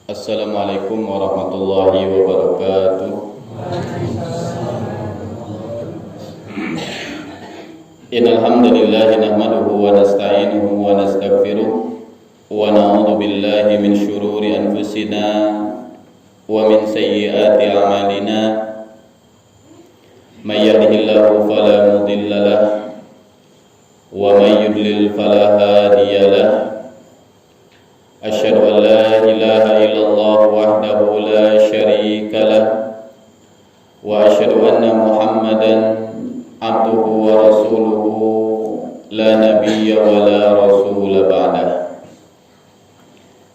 Assalamualaikum warahmatullahi wabarakatuh. Innal hamdalillah nahmaduhu wa nasta'inuhu wa nastaghfiruh wa na'udzu billahi min shururi anfusina wa min sayyiati a'malina. May yahdihillahu fala mudilla lahu wa may yudlil fala hadiya lahu. Asyhadu an la ilaha illallah wahdahu la syarika lah wa asyhadu anna Muhammadan abduhu wa rasuluhu la nabiyya wa la rasula ba'dah.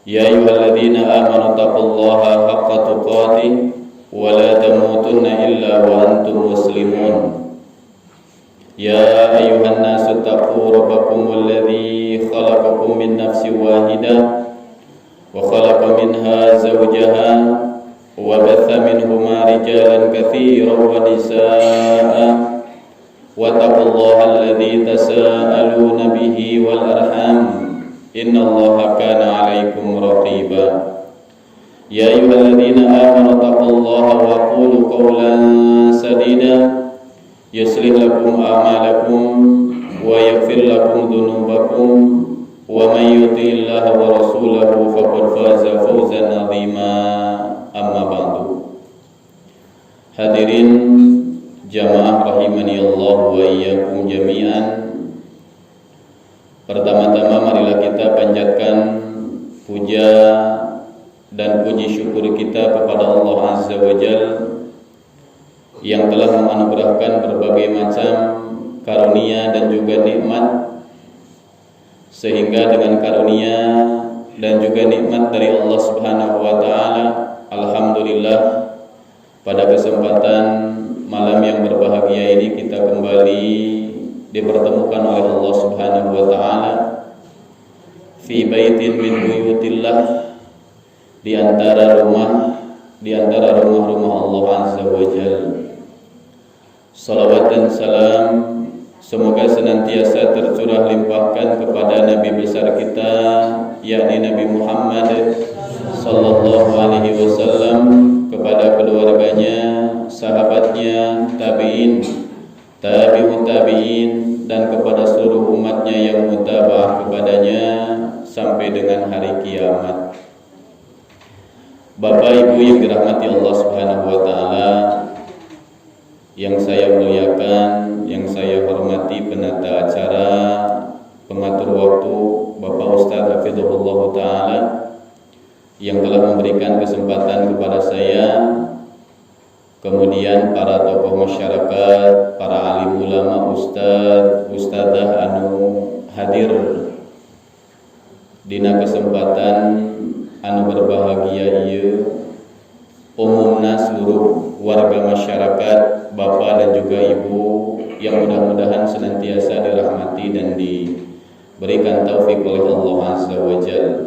Ya ayyuhalladzina amanu taqullaha haqqa tuqatih wa la tamutunna illa wa antum muslimun. Ya ayyuhan nasu taqu rabbakumul ladzi khalaqakum min nafsin wahidah وخلق منها زوجها وبث منهما رجالا كثيرا ونساء واتقوا الله الذي تساءلون به والأرحام إن الله كان عليكم رقيبا يا أيها الذين آمنوا اتقوا الله وقولوا قولا سديدا يصلح لكم أعمالكم ويغفر لكم ذنوبكم ومن يطع الله ورسوله فقد فاز فوزا عظيما. Amma ba'du. Hadirin jamaah rahimani Allah wa iyyakum jami'an. Pertama-tama marilah kita panjatkan puja dan puji syukur kita kepada Allah Azza wa Jalla yang telah menganugerahkan berbagai macam karunia dan juga nikmat, sehingga dengan karunia dan juga nikmat dari Allah Subhanahu wa taala, alhamdulillah pada kesempatan malam yang berbahagia ini kita kembali dipertemukan oleh Allah Subhanahu wa taala fi baitin min buyutillah, di antara rumah-rumah Allah Azza wa Jalla. Salawat dan salam semoga senantiasa tercurah limpahkan kepada Nabi besar kita, yakni Nabi Muhammad sallallahu alaihi wasallam, kepada keluarganya, sahabatnya, tabi'in, tabi'ut tabi'in, dan kepada seluruh umatnya yang mutaba'ah kepadanya sampai dengan hari kiamat. Bapak Ibu yang dirahmati Allah Subhanahu wa taala, yang saya muliakan, yang saya hormati penata acara, pengatur waktu, Bapak Ustaz Hafizahullah Ta'ala, yang telah memberikan kesempatan kepada saya, kemudian para tokoh masyarakat, para alim ulama, ustadzah anu hadir dina kesempatan anu berbahagia ieu, umumna seluruh warga masyarakat, bapak dan juga ibu yang mudah-mudahan senantiasa dirahmati dan diberikan taufik oleh Allah Azza wa Jalla.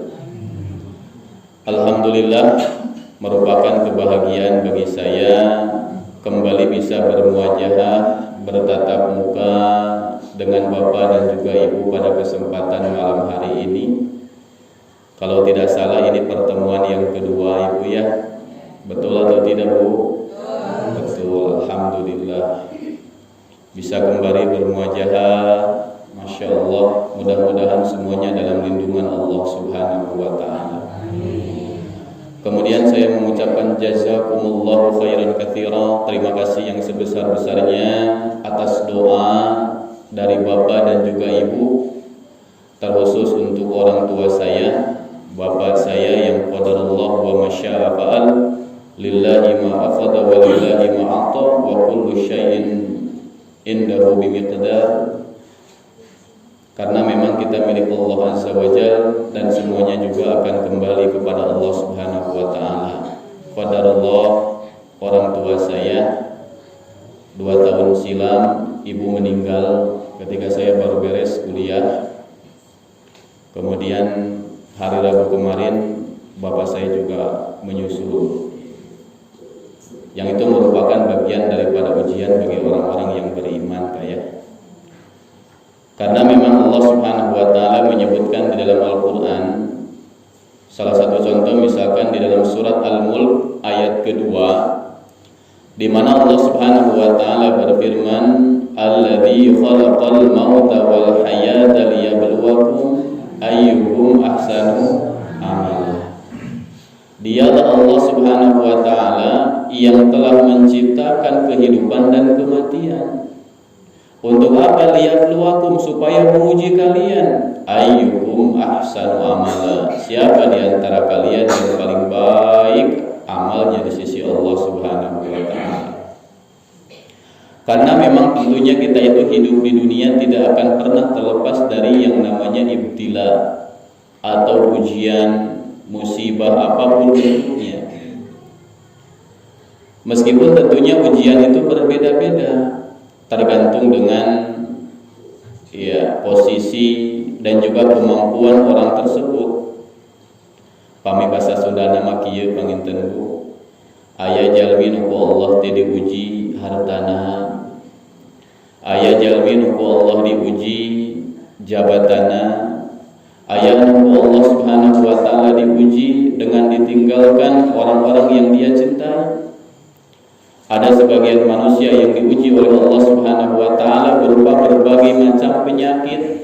Alhamdulillah, merupakan kebahagiaan bagi saya kembali bisa bermuajahah, bertatap muka dengan bapak dan juga ibu pada kesempatan malam hari ini. Kalau tidak salah ini pertemuan yang kedua ibu ya, betul atau tidak Bu? Betul, alhamdulillah bisa kembali bermuajahah. Masya Allah, mudah-mudahan semuanya dalam lindungan Allah Subhanahu wa ta'ala. Kemudian saya mengucapkan jazakumullahu khairan katsira, terima kasih yang sebesar-besarnya atas doa dari bapak dan juga ibu, terkhusus untuk orang tua saya, bapak saya yang qadarullah wa masya'a fa'al, lillahi ma akhadha wa lillahi ma a'ta wa kullu syai'in indahu bimiqdar. Karena memang kita milik Allah Azza wa Jalla dan semuanya juga akan kembali kepada Allah Subhanahu wa taala. Qadarullah, orang tua saya 2 tahun silam ibu meninggal ketika saya baru beres kuliah. Kemudian hari Rabu kemarin bapak saya juga menyusul. Yang itu merupakan bagian daripada ujian bagi orang-orang yang beriman kayak. Karena memang Allah Subhanahu wa taala menyebutkan di dalam Al-Qur'an Salah satu contoh misalkan di dalam surat Al-Mulk ayat kedua, di mana Allah Subhanahu wa taala berfirman, "Alladzi khalaqal mauta wal hayata liyabluwakum ayyukum ahsanu amala." Dialah Allah Subhanahu wa taala yang telah menciptakan kehidupan dan kematian. Untuk apa? Liyabluwakum, supaya menguji kalian. Ayyukum ahsanu amala, siapa di antara kalian yang paling baik amalnya di sisi Allah Subhanahu wa taala. Karena memang tentunya kita itu hidup di dunia tidak akan pernah terlepas dari yang namanya ibtila atau ujian, musibah apapun bentuknya. Meskipun tentunya ujian itu berbeda-beda, tergantung dengan posisi dan juga kemampuan orang tersebut. Pami bahasa Sunda nama kieu panginten Bu, aya jalmi nu ku Allah teh diuji hartana, aya jalmi nu ku Allah diuji jabatana, aya nu ku Allah Subhanahu wa taala diuji dengan ditinggalkan orang-orang yang dia cintai. Ada sebagian manusia yang diuji oleh Allah Subhanahu wa taala berupa berbagai macam penyakit,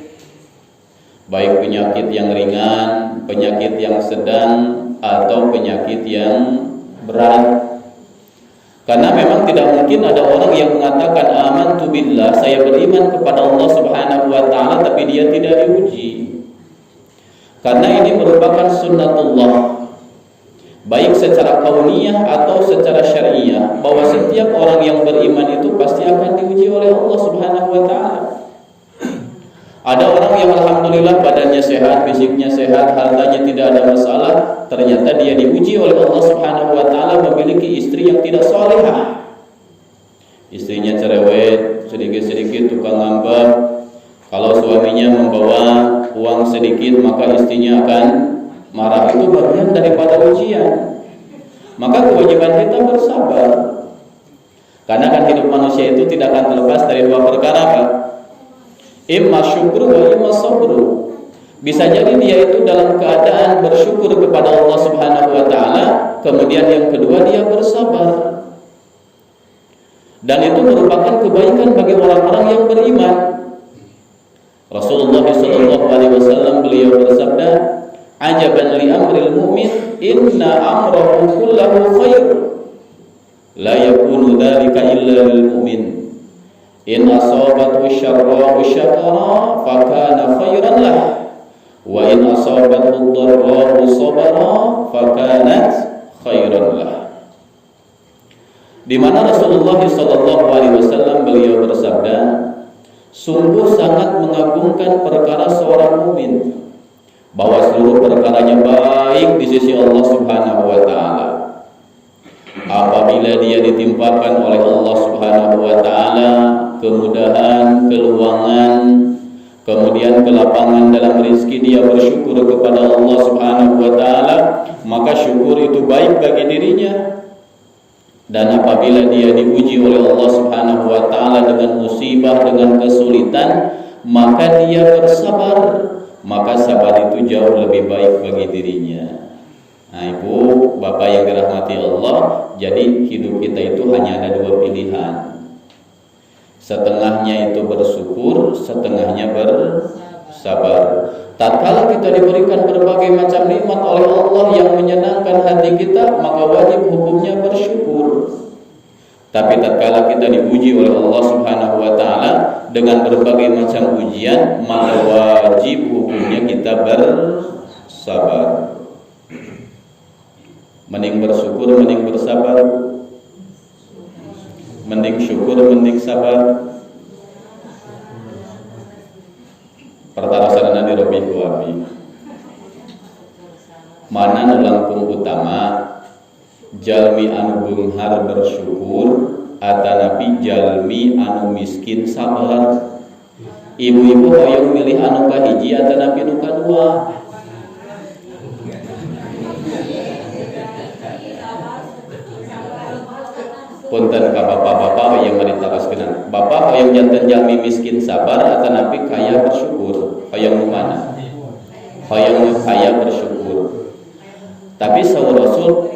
baik penyakit yang ringan, penyakit yang sedang, atau penyakit yang berat. Karena memang tidak mungkin ada orang yang mengatakan amantu billah, saya beriman kepada Allah Subhanahu wa taala, tapi dia tidak diuji. Karena ini merupakan sunnatullah, baik secara kauniyah atau secara syariah, bahwa setiap orang yang beriman itu pasti akan diuji oleh Allah Subhanahu wa taala. Ada orang yang alhamdulillah badannya sehat, fisiknya sehat, hartanya tidak ada masalah, ternyata dia diuji oleh Allah Subhanahu wa taala memiliki istri yang tidak salehah. Istrinya cerewet, sedikit-sedikit tukang ngambek. Kalau suaminya membawa uang sedikit, maka istrinya akan marah. Itu bagian daripada ujian. Maka kewajiban kita bersabar. Karena kan hidup manusia itu tidak akan terlepas dari dua perkara, Pak. Imma syukru wa imma sabru. Bisa jadi dia itu dalam keadaan bersyukur kepada Allah Subhanahu wa taala, kemudian yang kedua dia bersabar. Dan itu merupakan kebaikan bagi orang-orang yang beriman. Rasulullah SAW beliau bersabda, "Ajaban li amril mu'min, inna amrahu kullahu khair. La yakunu dzalika illa lil mu'min. In asabathu syarra'u syakara fakana khairan lah, wa in asabathu dharra'u sabara fakanat khairan lah." Di mana Rasulullah SAW beliau bersabda, sungguh sangat mengagungkan perkara seorang mukmin, bahwa seluruh perkaranya baik di sisi Allah Subhanahu wa taala. Apabila dia ditimpakan oleh Allah Subhanahu wa taala kemudahan, keluangan, kemudian kelapangan dalam rezeki, dia bersyukur kepada Allah Subhanahu wa taala, maka syukur itu baik bagi dirinya. Dan apabila dia diuji oleh Allah Subhanahu wa taala dengan musibah, dengan kesulitan, maka dia bersabar, maka sabar itu jauh lebih baik bagi dirinya. Nah, Ibu, Bapak yang dirahmati Allah, jadi hidup kita itu hanya ada dua pilihan. Setengahnya itu bersyukur, setengahnya bersabar. Tatkala kita diberikan berbagai macam nikmat oleh Allah yang menyenangkan hati kita, maka wajib hukumnya bersyukur. Tapi tatkala kita diuji oleh Allah Subhanahu wa taala dengan berbagai macam ujian, maka wajib hukumnya kita bersabar. Mending bersyukur, mending bersabar. Mending syukur, mending sabar. Pertara sarana di Robi Kuabi. Mana nu langkung utama, jalmi anu beunghar bersyukur atanapi jalmi anu miskin sabar. Ibu-ibu hoyong milih anu kahiji atanapi nu kadua. Punten ka bapak-bapak yang maritaroskeun. Bapak hoyong janten jalmi miskin sabar atanapi kaya bersyukur. Hoyong nu mana? Hoyong nu kaya bersyukur. Tapi sahur Rasul,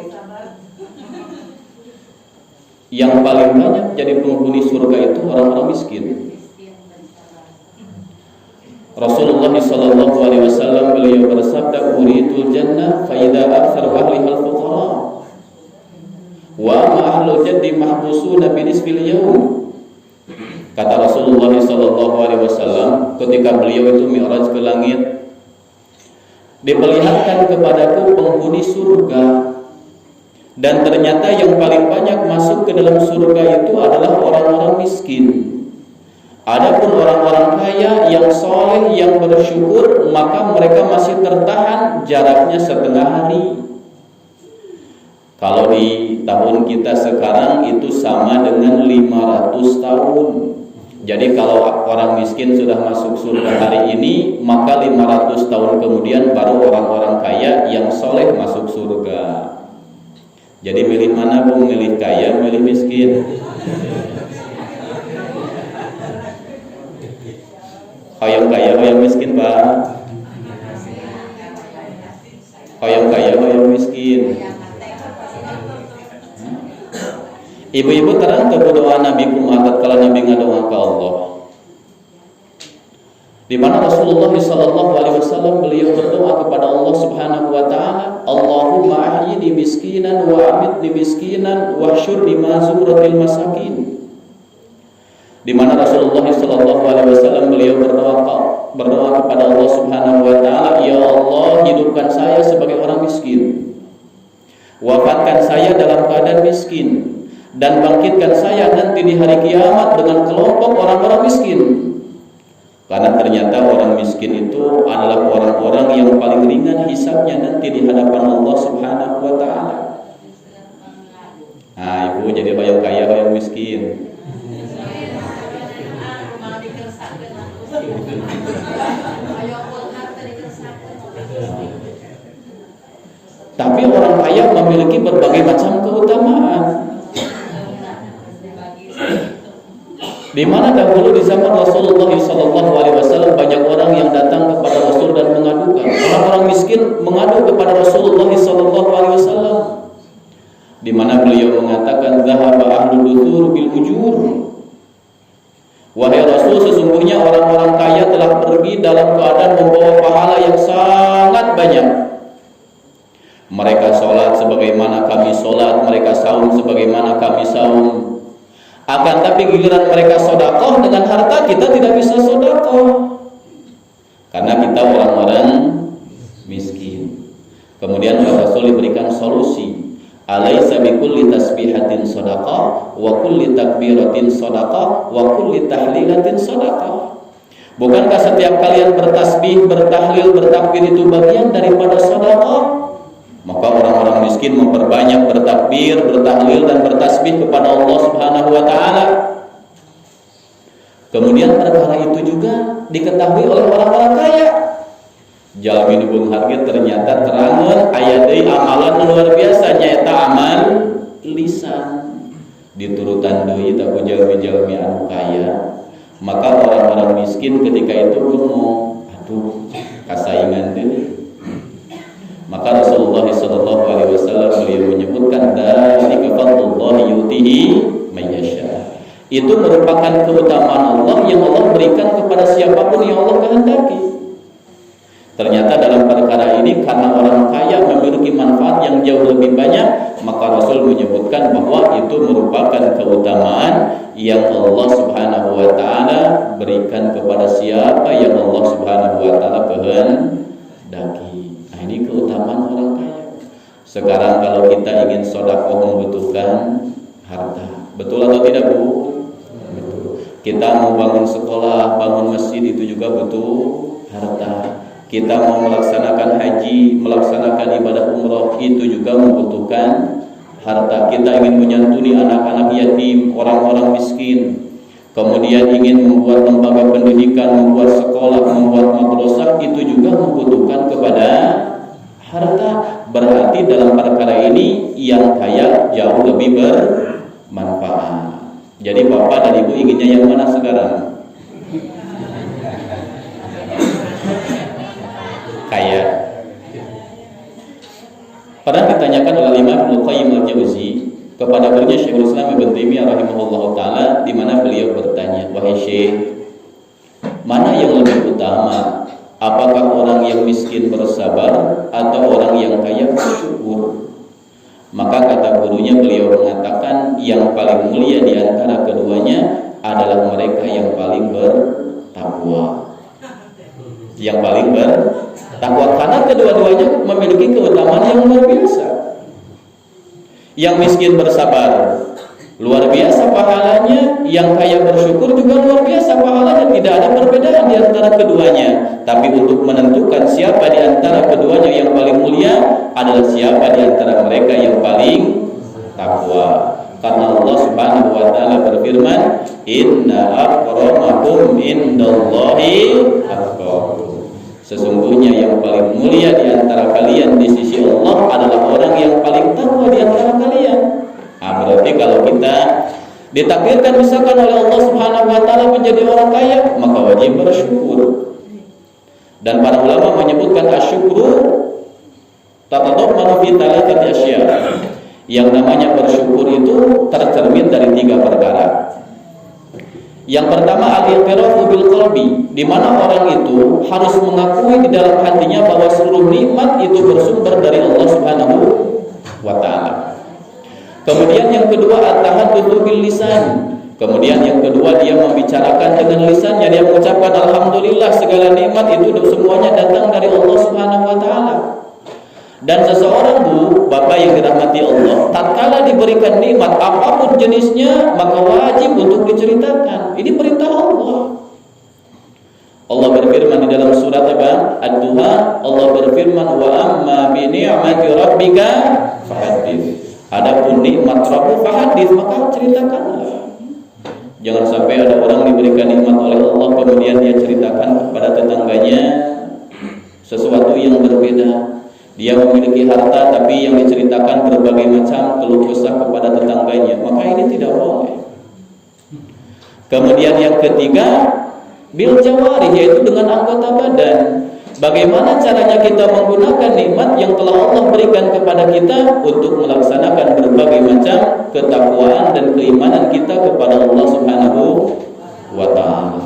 yang paling banyak jadi penghuni surga itu orang-orang miskin. Rasulullah sallallahu alaihi wasallam beliau bersabda, "Uritul jannah fa idza aktsara ahliha al-fuqara wa ma ahlul jannati mahbusuna bi nisfil yawm." Kata Rasulullah sallallahu alaihi wasallam ketika beliau itu mi'raj ke langit, diperlihatkan kepadaku penghuni surga, dan ternyata yang paling banyak masuk ke dalam surga itu adalah orang-orang miskin. Adapun orang-orang kaya yang soleh, yang bersyukur, maka mereka masih tertahan jaraknya setengah hari. Kalau di tahun kita sekarang itu sama dengan 500 tahun. Jadi kalau orang miskin sudah masuk surga hari ini, maka 500 tahun kemudian baru orang-orang kaya yang soleh masuk surga. Jadi milih mana, Bu? Milih kaya, milih miskin? Hoyong kaya, hoyong miskin, Pak. Hoyong kaya, hoyong miskin. Ibu-ibu terang ke doa Nabi Muhammad kalau Nabi ngadoa ke Allah. Di mana Rasulullah sallallahu alaihi wasallam beliau berdoa kepada Allah Subhanahu wa taala, Allahumma ahyini miskinan wa amitni miskinan wa syurni ma zumratil masakin. Di mana Rasulullah sallallahu alaihi wasallam beliau berdoa kepada Allah Subhanahu wa taala, ya Allah, hidupkan saya sebagai orang miskin. Wafatkan saya dalam keadaan miskin dan bangkitkan saya nanti di hari kiamat dengan kelompok orang-orang miskin. Karena ternyata orang miskin itu adalah orang-orang yang paling ringan hisabnya nanti di hadapan Allah Subhanahu wa taala. Nah, Ibu jadi hoyong kaya, hoyong miskin. Tapi orang kaya memiliki berbagai macam keutamaan. Di mana dahulu di zaman Rasulullah SAW banyak orang yang datang kepada Rasul dan mengadukan. Orang-orang miskin mengadu kepada Rasulullah SAW. Di mana beliau mengatakan, "Zahaba ahlul duthur bil ujur." Wahai Rasul, sesungguhnya orang-orang kaya telah pergi dalam keadaan membawa pahala yang sangat banyak. Mereka sholat sebagaimana kami sholat, mereka saum sebagaimana kami saum. Akan tapi giliran mereka sedekah dengan harta, kita tidak bisa sedekah karena kita orang-orang miskin. Kemudian Rasul diberikan solusi, alaisa bikulli tasbihatin sedekah wa kulli takbiratin sedekah wa kulli tahlilatin sedekah. Bukankah setiap kalian bertasbih, bertahlil, bertakbir itu bagian daripada sedekah? Maka orang-orang miskin memperbanyak bertakbir, bertahlil dan bertasbih kepada Allah Subhanahu wa taala. Kemudian perkara itu juga diketahui oleh orang-orang kaya. Jalmi Bung Harga ternyata terangan aya deui amalan luar biasa nyaeta amal lisan. Diturutan deui ta ku jalmi-jalmi anu kaya. Maka orang-orang miskin ketika itu ngomong, aduh kasaingan deui. Maka Rasulullah SAW beliau menyebutkan dzalika fadlullah yutihi may yasha. Itu merupakan keutamaan Allah yang Allah berikan kepada siapapun yang Allah kehendaki. Ternyata dalam perkara ini karena orang kaya memiliki manfaat yang jauh lebih banyak, maka Rasul menyebutkan bahwa itu merupakan keutamaan yang Allah Subhanahu wa taala berikan kepada siapa yang Allah Subhanahu wa taala kehendaki. Ini keutamaan orang kaya. Sekarang kalau kita ingin sedekah membutuhkan harta. Betul atau tidak, Bu? Betul. Kita mau bangun sekolah, bangun masjid itu juga butuh harta. Kita mau melaksanakan haji, melaksanakan ibadah umroh itu juga membutuhkan harta. Kita ingin menyantuni anak-anak yatim, orang-orang miskin. Kemudian ingin membuat lembaga pendidikan, membuat sekolah, membuat madrasah, itu juga membutuhkan kepada harta. Berarti dalam perkara ini yang kaya jauh lebih bermanfaat. Jadi Bapak dan Ibu inginnya yang mana sekarang? Kaya. Pernah ditanyakan oleh Imam Ibnu Qayyim al-Jauzi kepada gurunya Syekhul Islam Ibnu Taimiyah rahimahullahu taala, di mana beliau bertanya, "Wahai Syekh, mana yang lebih utama? Apakah orang yang miskin bersabar atau orang yang kaya bersyukur?" Maka kata gurunya, beliau mengatakan yang paling mulia di antara keduanya adalah mereka yang paling bertakwa. Yang paling bertakwa, karena kedua-duanya memiliki keutamaan yang luar biasa. Yang miskin bersabar, luar biasa pahalanya. Yang kaya bersyukur juga luar biasa pahalanya. Tidak ada perbedaan di antara keduanya. Tapi untuk menentukan siapa di antara keduanya yang paling mulia adalah siapa di antara mereka yang paling takwa. Karena Allah Subhanahu wa taala berfirman, "Inna akramakum indallahi atqakum." Sesungguhnya yang paling mulia di antara kalian di sisi Allah adalah orang yang paling takwa di antara kalian. Berarti kalau kita ditakdirkan misalkan oleh Allah Subhanahu wa taala menjadi orang kaya, maka wajib bersyukur. Dan para ulama menyebutkan asyukru tatadammanu fi thalathati asya. Yang namanya bersyukur itu tercermin dari 3 perkara. Yang pertama al-i'tirafu bil qalbi, di mana orang itu harus mengakui di dalam hatinya bahwa seluruh nikmat itu bersumber dari Allah Subhanahu wa taala. Kemudian yang kedua at-tahaddatsu bil lisan. Kemudian yang kedua dia membicarakan dengan lisannya, dia mengucapkan alhamdulillah, segala nikmat itu semuanya datang dari Allah Subhanahu wa taala. Dan seseorang, Bu, Bapak yang dirahmati Allah, tatkala diberikan nikmat apapun jenisnya, maka wajib untuk diceritakan. Ini perintah Allah. Allah berfirman di dalam surat apa? Ad-Duha, Allah berfirman, "Wa amma bi ni'mati rabbika fahaddits." Adapun nikmat Rabb fahaddits, maka ceritakanlah. Jangan sampai ada orang diberikan nikmat oleh Allah kemudian dia ceritakan kepada tetangganya sesuatu yang berbeda. Dia memiliki harta tapi yang diceritakan berbagai macam keluh kesah kepada tetangganya, maka ini tidak boleh. Kemudian yang ketiga, bil jawari, yaitu dengan anggota badan. Bagaimana caranya kita menggunakan nikmat yang telah Allah berikan kepada kita untuk melaksanakan berbagai macam ketakwaan dan keimanan kita kepada Allah Subhanahu wa taala.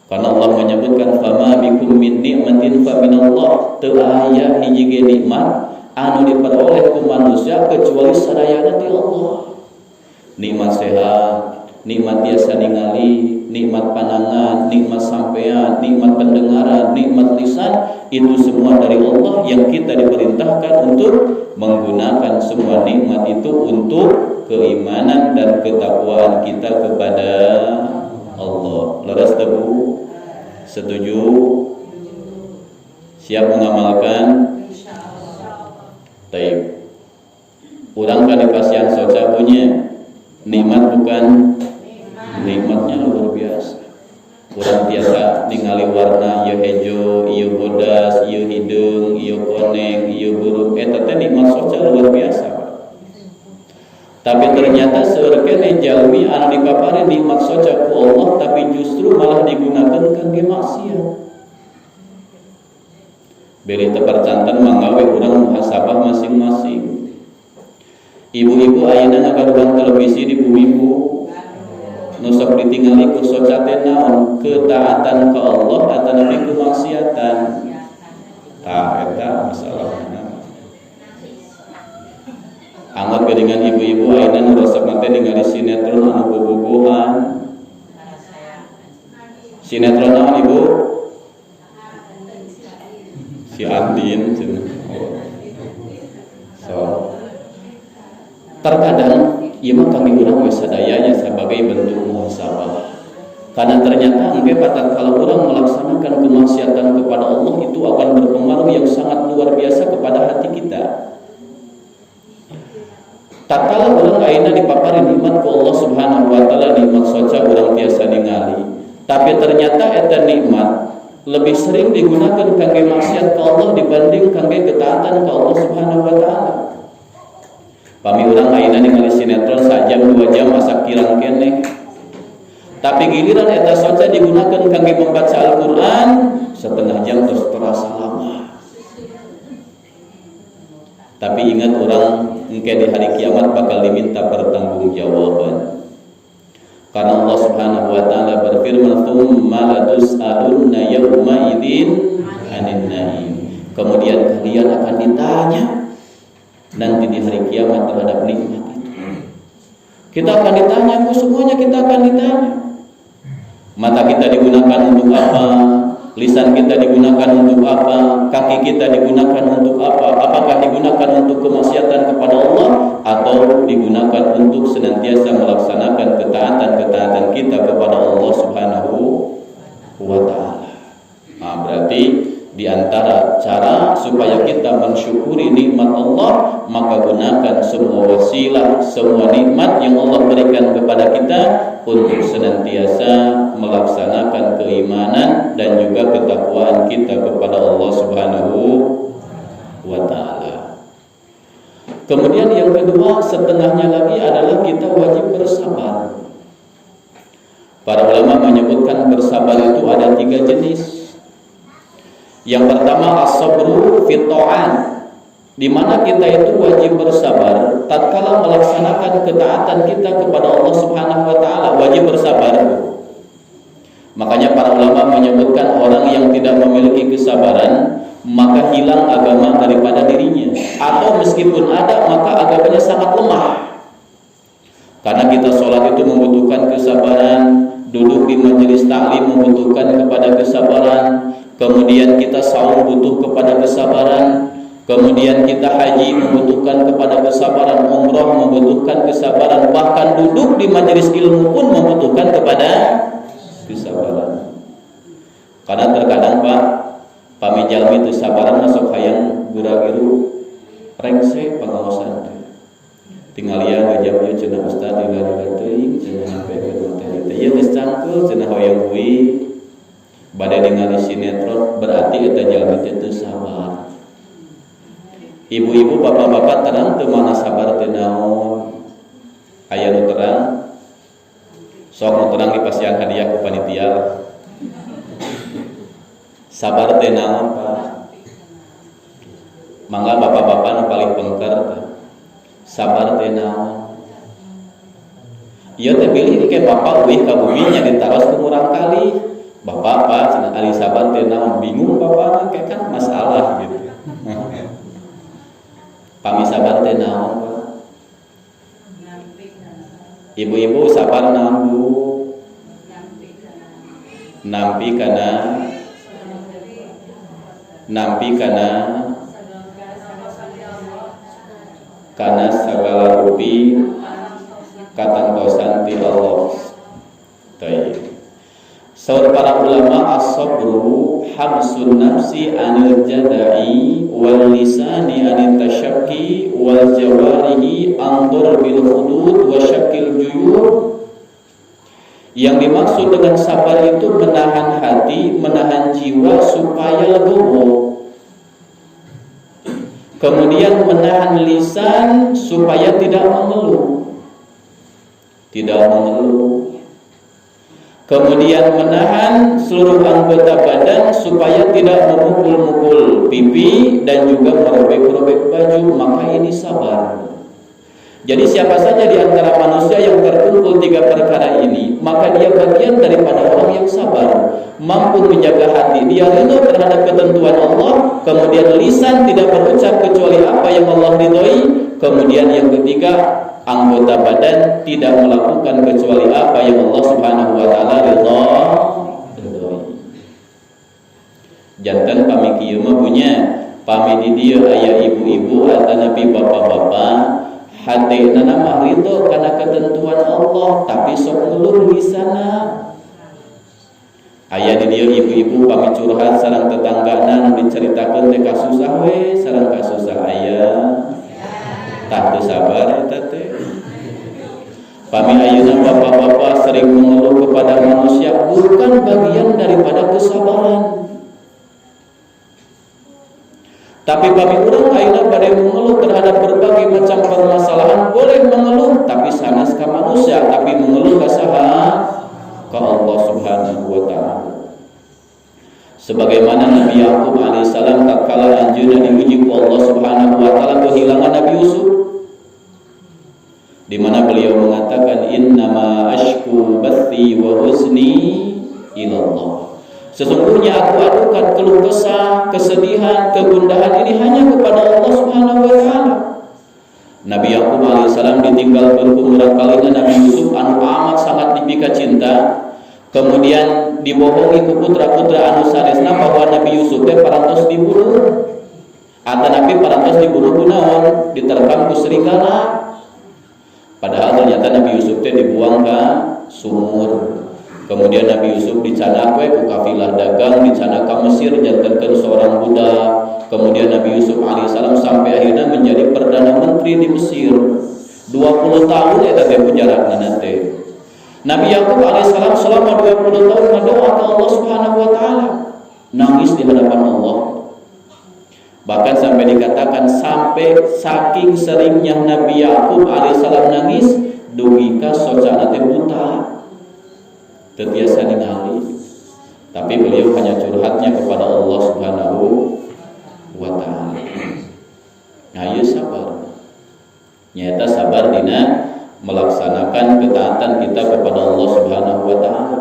Karena Allah menyebutkan fama bikum min ni'matin fa minallah, teu aya hiji nikmat anu diperoleh ku manusia kecuali sadayana ti Allah. Nikmat sehat, nikmat biasa ningali, nikmat pandangan, nikmat sampean, nikmat pendengaran, nikmat lisan, itu semua dari Allah yang kita diperintahkan untuk menggunakan semua nikmat itu untuk keimanan dan ketakwaan kita kepada Allah. Laras tabu? Setuju? Siap mengamalkan? Taib. Urang kan dipasian soca punya nikmat, bukan nikmatnya luar biasa. Urang biasa ningali warna ieu hejo, ieu bodas, ieu hidung, ieu koneng, ieu buruk, eta teh nikmat soca luar biasa. Tapi ternyata seueur keneh jalmi anu dipapari nikmat soca ku Allah tapi justru malah digunakeun kangge maksiat. Beri tepercanten manggawe urang muhasabah masing-masing. Ibu-ibu ayeuna ngagaduhan televisi di bumi Bu. Nu sok ditingali ku soca teh naon? Ketaatan ka Allah atau nabi kemaksiatan? Tah eta masalahna. Angkat dengan ibu-ibu ayeuna nu resep teh ningali sinetron anu bobogohan. Sinetron naon Ibu? Si Andin. So, terkadang ieu mah kami urang we sadayanya sebagai bentuk muhasabah. Karena ternyata engke tatkala urang melaksanakan kemaksiatan kepada Allah itu akan berpengaruh yang sangat luar biasa kepada hati kita. Tatkala urang ayeuna dipapari nikmat ku Allah Subhanahu wa taala, nikmat soca urang tiasa ningali, tapi ternyata eta nikmat lebih sering digunakan kangge maksiat ka Allah dibanding kangge ketaatan ka Allah Subhanahu wa taala. Pami urang ayeuna ningali sinetron sajam 2 jam asa kirang keneh. Tapi giliran eta soca digunakan kangge membaca Al-Qur'an, setengah jam terus terasa lama. Tapi ingat orang engke di hari kiamat bakal diminta pertanggungjawaban. Karena Allah Subhanahu wa taala berfirman, "Tsumma latus'alunna yawma idzin 'anil na'im." Kemudian kalian akan ditanya nanti di hari kiamat terhadap nikmat itu. Kita akan ditanya, semuanya kita akan ditanya. Mata kita digunakan untuk apa? Lisan kita digunakan untuk apa? Kaki kita digunakan untuk apa? Apakah digunakan untuk kemaksiatan kepada Allah atau digunakan untuk senantiasa melaksanakan ketaatan-ketaatan kita kepada Allah Subhanahu wa taala? Nah, berarti di antara cara supaya kita mensyukuri nikmat Allah, maka gunakan semua wasilah, semua nikmat yang Allah berikan kepada kita untuk senantiasa melaksanakan keimanan dan juga ketakwaan kita kepada Allah Subhanahu wa taala. Kemudian yang kedua, setengahnya lagi adalah kita wajib bersabar. Para ulama menyebutkan bersabar itu ada 3 jenis. Yang pertama as-sabru fi ta'at, di mana kita itu wajib bersabar tatkala melaksanakan ketaatan kita kepada Allah Subhanahu wa taala, wajib bersabar. Makanya para ulama menyebutkan orang yang tidak memiliki kesabaran maka hilang agama daripada dirinya, atau meskipun ada maka agamanya sangat lemah. Karena kita sholat itu membutuhkan kesabaran, duduk di majelis taklim membutuhkan kepada kesabaran, kemudian kita saum butuh kepada kesabaran, kemudian kita haji membutuhkan kepada kesabaran, umroh membutuhkan kesabaran, bahkan duduk di majelis ilmu pun membutuhkan kepada kesabaran. Karena terkadang Pak, pamijalmi itu sabaran masuk hayang gura-giru rengse pengawasan. Tinggal ya ngajak cenah ustaz dilar-dilar teuing cenah hampekeun materi teh. Ieu geus cangkel cenah hoyong kuy. Bade ningali sinetron berarti eta jalmi teh teu sabar. Ibu-ibu, bapak-bapak terang teu mana sabar teh naon. Aya nu terang. Sok nu terang dipasihan hadiah ku panitia. Sabar teh naon, Pak? Mangga bapak-bapak nu paling pengker teh. Sabar teh naon? Ieu teh pilih ke bapak euih ka buminya ditaros ku urang kali. Bapak apa cenah ari sabar teh naon? Bingung bapak ke kan masalah gitu. Pami sabar teh naon, Pak? Ibu-ibu sabar naon, Bu? Nampi kana segala rupi katantosan ti Allah. Baik. Saur para ulama as-sabru habsun nafsi anil jada'i wal lisani anil tasyaqqi wal jawarihi andur bil hudud wa syaqqil juyur. Yang dimaksud dengan sabar itu menahan hati, menahan jiwa supaya legowo. Kemudian menahan lisan supaya tidak mengeluh. Kemudian menahan seluruh anggota badan supaya tidak memukul-mukul pipi dan juga merobek-robek baju, maka ini sabar. Jadi siapa saja di antara manusia yang terkumpul 3 perkara ini, maka dia bagian daripada orang yang sabar, mampu menjaga hati, dia ridho terhadap ketentuan Allah, kemudian lisan tidak berucap kecuali apa yang Allah ridhoi, kemudian yang ketiga, anggota badan tidak melakukan kecuali apa yang Allah Subhanahu wa taala ridhoi. Jantan pami kieu mah punya, pami di dieu aya ibu-ibu atanapi bapak-bapak, hatena mah ridho karena ketentuan Allah, tapi sok ngeluh lisana. Aya di dieu ibu-ibu pami curhat sareng tetanggana nu diceritakeun teh kasusah we, sareng kasusah aya. Tah teu sabar eta teh. Pami ayeuna bapak-bapak sering mengeluh kepada manusia bukan bagian daripada kesabaran. Tapi kami urang ayeuna bade mengeluh terhadap berbagai macam permasalahan, boleh mengeluh tapi sanes ka manusia, tapi mengeluh ka saha? Ka Allah Subhanahu wa taala. Sebagaimana Nabi Yakub alaihissalam tatkala anjeunna diuji ku Allah Subhanahu wa taala kehilangan beliau mengatakan innama ashku bathi wa huzni ilallah. Sesungguhnya aku adukan keluh kesah, kesedihan, kegundahan ini hanya kepada Allah Subhanahu wa taala. Nabi Yakub alaihissalam ditinggal berkumurang kalina Nabi Yusuf anu amat sangat dipika cinta. Kemudian dibohongi ke putra-putra anu sanesna bahwa Nabi Yusuf teh parantos dibunuh. Atau Nabi parantos dibunuh kunaon, diterkam ku serigala. Padahal ternyata Nabi Yusuf teh dibuang ke sumur. Kemudian Nabi Yusuf dicanak we ku kafilah dagang dicanak ka Mesir jantenkeun seorang budak. Kemudian Nabi Yusuf alaihissalam sampai akhirnya menjadi perdana menteri di Mesir. 20 tahun eta teh penjarakeunna teh. Nabi Yakub alaihissalam selama 20 tahun berdoa ke Allah Subhanahu wa taala, nangis di hadapan Allah. Bahkan sampai dikatakan sampai saking seringnya Nabi Yakub alaihissalam nangis dugi ka socana teh buta. Teu biasa ningali. Tapi beliau hanya curhatnya kepada Allah Subhanahu wa taala. Nah, ieu sabar. Nyata sabar dina melaksanakan ketaatan kita kepada Allah Subhanahu wa taala.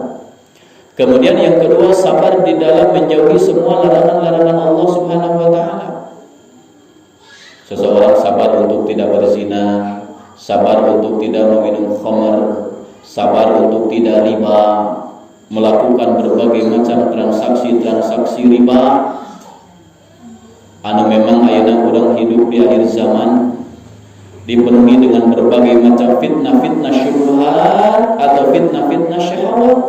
Kemudian yang kedua, sabar di dalam menjauhi semua larangan-larangan Allah Subhanahu wa taala. Seseorang sabar untuk tidak berzina, sabar untuk tidak meminum khamr, sabar untuk tidak riba, melakukan berbagai macam transaksi riba anu memang ayeuna urang hidup di akhir zaman dipenuhi dengan berbagai macam fitnah-fitnah syubhat atau fitnah-fitnah syahwat.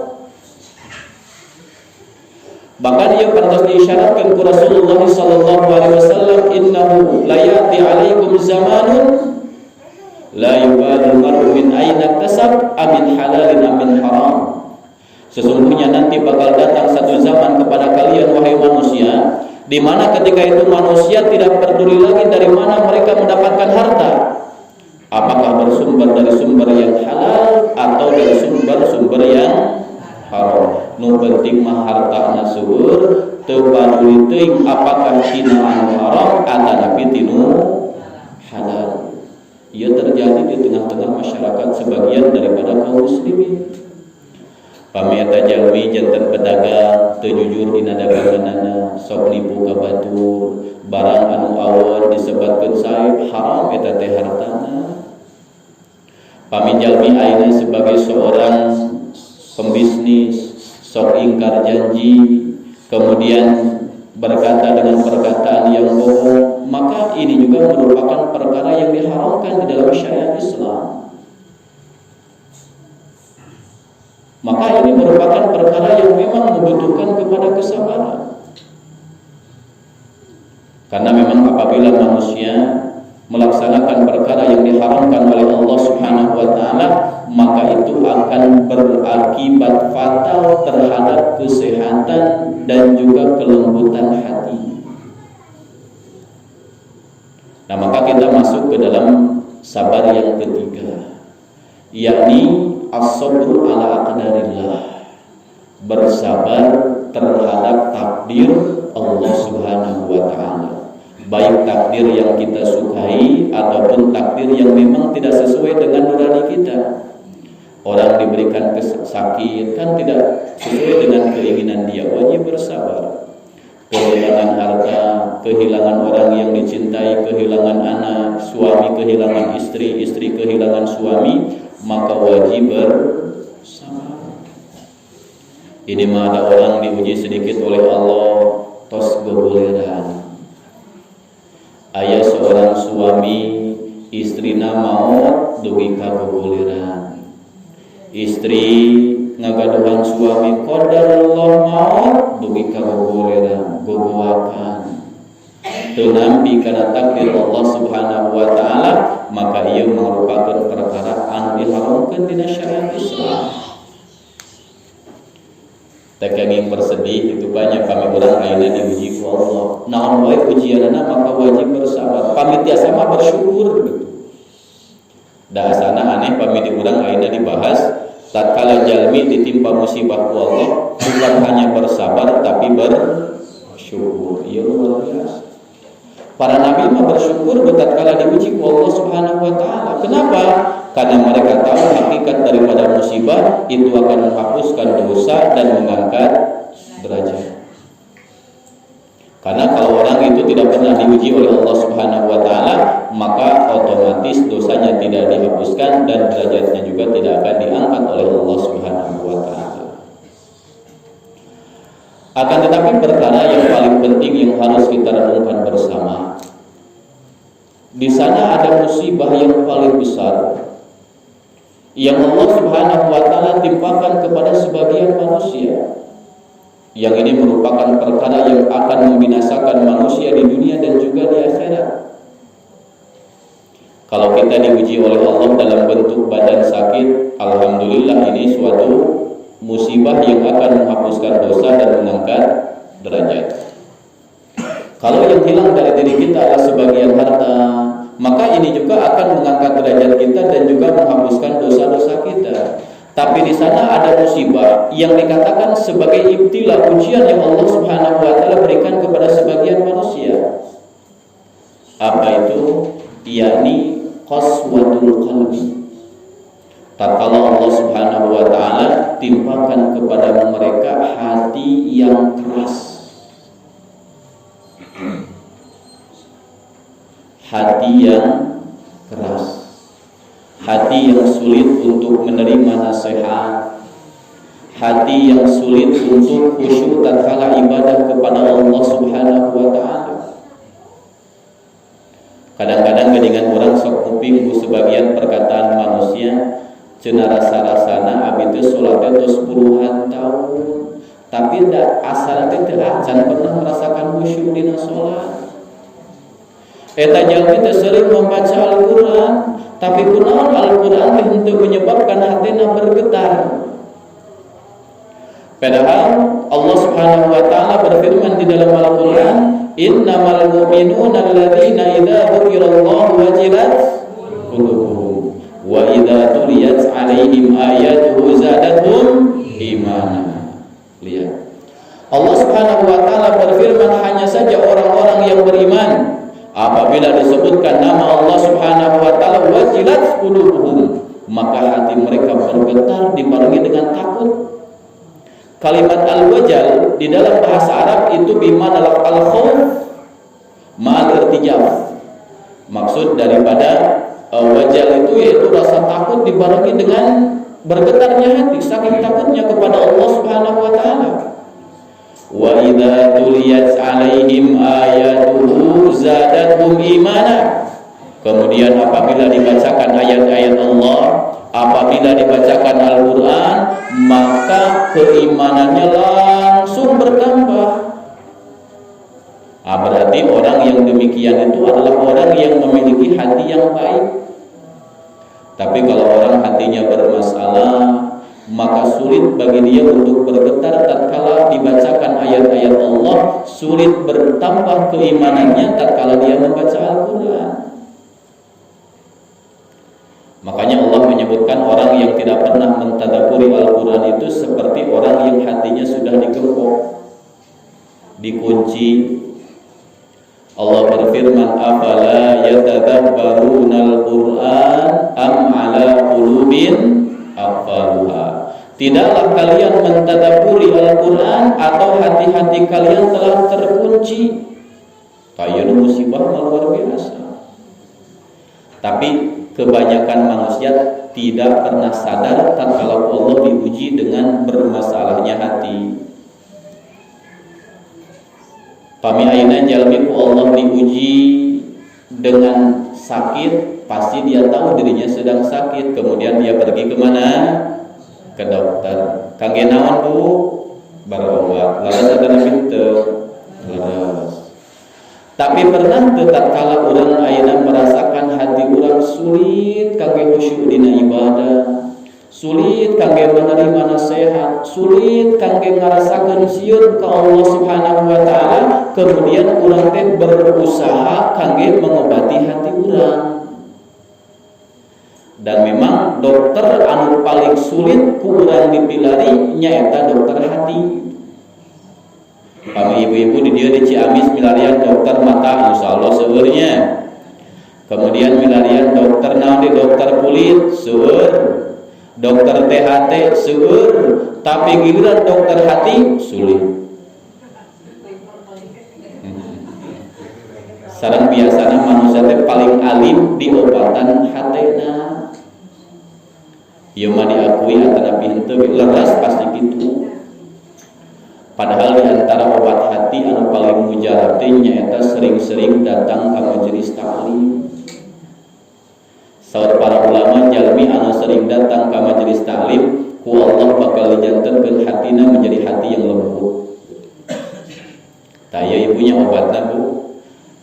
Bahkan ia pernah diisyaratkan ke Rasulullah sallallahu alaihi wasallam, innahu la ya'ti 'alaikum zamanun la yubadu mar'u min aina kasab amin halalin amin haram. Sesungguhnya nanti bakal datang satu zaman kepada kalian wahai manusia, di mana ketika itu manusia tidak peduli lagi dari mana mereka mendapatkan harta. Apakah bersumber dari sumber yang halal atau dari sumber yang haram. Nu penting mah hartana subur, teu paduli teuing apakah cina anu haram atanapi tinu halal. Ia terjadi di tengah-tengah masyarakat sebagian daripada kaum muslimin. Pamiata jalmi janten pedagang teu jujur dina daganganna, sok nipu ka batur, barang anu awon disebatkeun sae haram eta teh hartana. Pami jalmi aina sebagai seorang pembisnis sok ingkar janji, kemudian berkata dengan perkataan yang bohong, maka ini juga merupakan perkara yang diharamkan di dalam syariat Islam. Maka ini merupakan perkara yang memang membutuhkan kepada kesabaran. Karena memang apabila manusia melaksanakan perkara yang diharamkan oleh Allah Subhanahu wa taala, maka itu akan berakibat fatal terhadap kesehatan dan juga kelembutan hati. Nah, maka kita masuk ke dalam sabar yang ketiga, yakni as-sabru ala aqdarillah, bersabar terhadap takdir Allah Subhanahu wa taala. Baik takdir yang kita sukai ataupun takdir yang memang tidak sesuai dengan nurani kita. Orang diberikan sakit kan tidak sesuai dengan keinginan dia, wajib bersabar. Kehilangan harta, kehilangan orang yang dicintai, kehilangan anak, suami kehilangan istri, istri kehilangan suami, maka wajib bersabar. Ini mah ada orang diuji sedikit oleh Allah, tos gogoleran. Aya seorang suami istrina maot dugi ka gogoleran. Istri ngagaduhan suami qadarullah maot dugi ka gogoleran, gogoakan. Teu nampi kana takdir Allah Subhanahu wa taala, maka ieu merupakan perkara anu diharamkeun dina syariat Islam. Tekenging bersedih itu banyak kami urang ayeuna diuji ku Allah. Naon wae ujianna maka wajib bersabar. Pami tiasa mah bersyukur gitu. Da asana aneh pami di urang ayeuna dibahas tatkala jalmi ditimpa musibah ku Allah bukan hanya bersabar tapi bersyukur. Ieu luar biasa. Para nabi mah bersyukur tatkala diuji ku Allah Subhanahu wa taala. Kenapa? Karena mereka tahu hakikat daripada musibah itu akan menghapuskan dosa dan mengangkat derajat. Karena kalau orang itu tidak pernah diuji oleh Allah Subhanahu wa taala, maka otomatis dosanya tidak dihapuskan dan derajatnya juga tidak akan diangkat oleh Allah Subhanahu wa taala. Akan tetapi perkara yang paling penting yang harus kita renungkan bersama, di sana ada musibah yang paling besar yang Allah Subhanahu wa taala timpakan kepada sebagian manusia. Yang ini merupakan perkara yang akan membinasakan manusia di dunia dan juga di akhirat. Kalau kita diuji oleh Allah dalam bentuk badan sakit, alhamdulillah ini suatu musibah yang akan menghapuskan dosa dan mengangkat derajat. Kalau yang hilang dari diri kita adalah sebagian harta, maka ini juga akan mengangkat derajat kita dan juga menghapuskan dosa-dosa kita. Tapi di sana ada musibah yang dikatakan sebagai ibtila, ujian yang Allah Subhanahu wa taala berikan kepada sebagian manusia. Apa itu? Yakni qaswatul qalbi. Tatkala Allah Subhanahu wa taala timpakan kepada mereka hati yang keras. Hati yang keras. Hati yang sulit untuk menerima nasihat, hati yang sulit untuk khusyuk tatkala ibadah kepada Allah Subhanahu wa taala. Kadang-kadang dengan orang sok kuping ku sebagian perkataan manusia, cenah rasa-rasana abi teh salat teh 10-an tahun, tapi da asal teh teu acan pernah merasakan khusyuk dina salat. Eta jalmi teh sering membaca Al-Qur'an, tapi kunaon Al-Qur'an teh henteu menyebabkan hatena bergetar. Padahal Allah Subhanahu wa taala berfirman di dalam Al-Qur'an, "Innamal mu'minuna alladzina idza dzukirallahu wajilat qulubuhum wa idza tuliyat 'alaihim ayatuhu zadatuhum imana." Lihat. Allah Subhanahu wa taala berfirman, hanya saja orang-orang yang beriman apabila disebutkan nama Allah Subhanahu wa taala wajilat qulubuhum, maka hati mereka bergetar dibarengi dengan takut. Kalimat al-wajal di dalam bahasa Arab itu bimana al-khauf ma'al irtijaf. Maksud daripada wajal itu yaitu rasa takut dibarengi dengan bergetarnya hati, saking takutnya kepada Allah Subhanahu wa taala. Wa idza tuliyat 'alaihim ayatuhu zadatuhum imana. Kemudian apabila dibacakan ayat-ayat Allah, apabila dibacakan Al-Qur'an, maka keimanannya langsung bertambah. Berarti orang yang demikian itu adalah orang yang memiliki hati yang baik. Tapi kalau orang hatinya bermasalah, maka sulit bagi dia untuk bergetar tatkala dibacakan ayat-ayat Allah, sulit bertambah keimanannya tatkala dia membaca Al-Qur'an. Makanya Allah menyebutkan orang yang tidak pernah mentadabburi Al-Qur'an itu seperti orang yang hatinya sudah digembok, dikunci. Allah berfirman, "Afala yatadabbarunal Qur'an am 'ala qulubin aqfaluha." Tidaklah kalian mentadabburi Al-Qur'an atau hati-hati kalian telah terkunci? Kayak musibah luar biasa. Tapi kebanyakan manusia tidak pernah sadar tatkala Allah diuji dengan bermasalahnya hati. Pami ayeuna jalmi ku Allah diuji dengan sakit, pasti dia tahu dirinya sedang sakit, kemudian dia pergi kemana? Ke dokter. Kangge naon Bu? Berobat. Laras ada pinter. Laras. Tapi pernah teu tatkala urang ayeuna merasakan hati urang sulit kangge khusyuk dina ibadah, sulit kangge menerima nasihat, sulit kangge ngarasakeun sieun ka Allah Subhanahu wa taala, kemudian urang teh berusaha kangge mengobati hati urang. Dan memang dokter anu paling sulit ku urang dipilari nyaeta dokter hati. Kami ibu-ibu di dia di Ciamis milarian dokter mata insyaallah seueurnya. Kemudian milarian dokter naon di dokter kulit seueur, dokter THT seueur, tapi giliran dokter hati sulit. Sareng biasana manusia teh paling alim di obatan hatena. Ieu mah diakui atanapi henteu leres pasti kitu. Padahal di antara obat hati anu paling mujarab teh nyaeta sering-sering datang ka majelis taklim. Saur para ulama jalmi anu sering datang ka majelis taklim, ku Allah bakal dijantenkeun hatina menjadi hati yang lembut. Taya ibunya obatna Bu.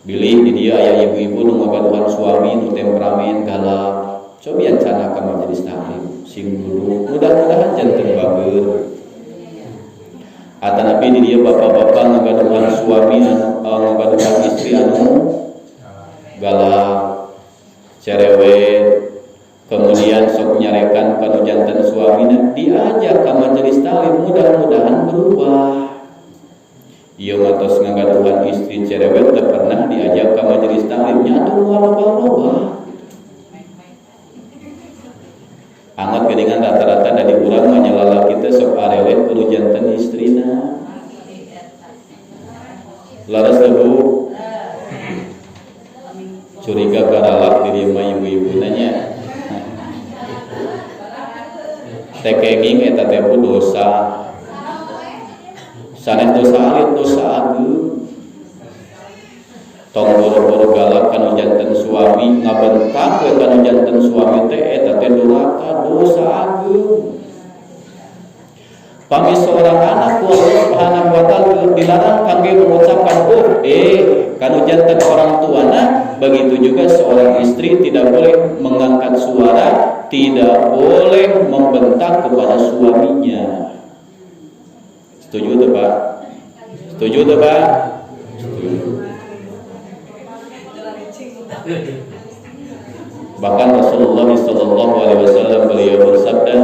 Bilih di dia aya ibu-ibu nu ngagaduhan suami nu temperamen galak. Cobian cana ka majelis taklim sing dulu. Mudah-mudahan janten bager. Atanapi di dia bapak-bapak ngagaduhan suami ngagaduhan istri anu galak, cerewet, kemudian sok nyarekan kanu janten suamina diajak ka majelis taklim, mudah-mudahan berubah. Ieu matos ngagaduhan istri cerewet teu pernah diajak ka majelis taklim nya atuh loba-loba. Angat geuningan rata-rata dari urang mah lalaki teh sok areleh kudu janten istrina. Laras teh Bu. Curiga garalak diri mah ibu-ibu nanya. Tekenging eta teh dosa. Sanes dosa alit dosa ageung. Tong boro-boro galak kanu janten suami ngabentak we kanu janten suami teh eta teh durhaka dosa ageung. Pami seorang anak ku Allah Subhanahu wa taala dilarang kangge mengucapkan kanu janten orang tuana, begitu juga seorang istri tidak boleh mengangkat suara, tidak boleh membentak kepada suaminya. Setuju tuh Pak? Setuju tuh Pak? Setuju. Bahkan Rasulullah SAW beliau bersabda,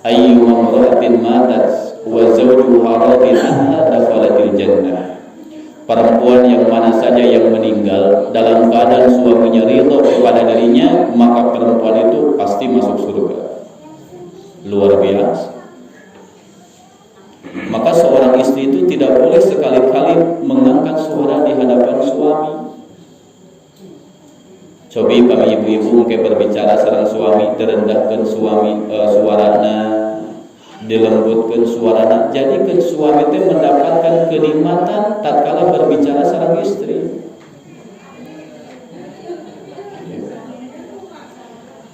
ayyuma imra'atin matat wa zawjuha radin anha dakhalatil jannah. Perempuan yang mana saja yang meninggal dalam keadaan suaminya ridho kepada dirinya, maka perempuan itu pasti masuk surga. Luar biasa. Maka seorang istri itu tidak boleh sekali-kali mengangkat suara di hadapan suami. Cobi kami ibu-ibu mungkin berbicara sareng suami, direndahkan suami suarana, dilembutkan suarana, jadikan suami itu mendapatkan kenikmatan tatkala berbicara sareng istri.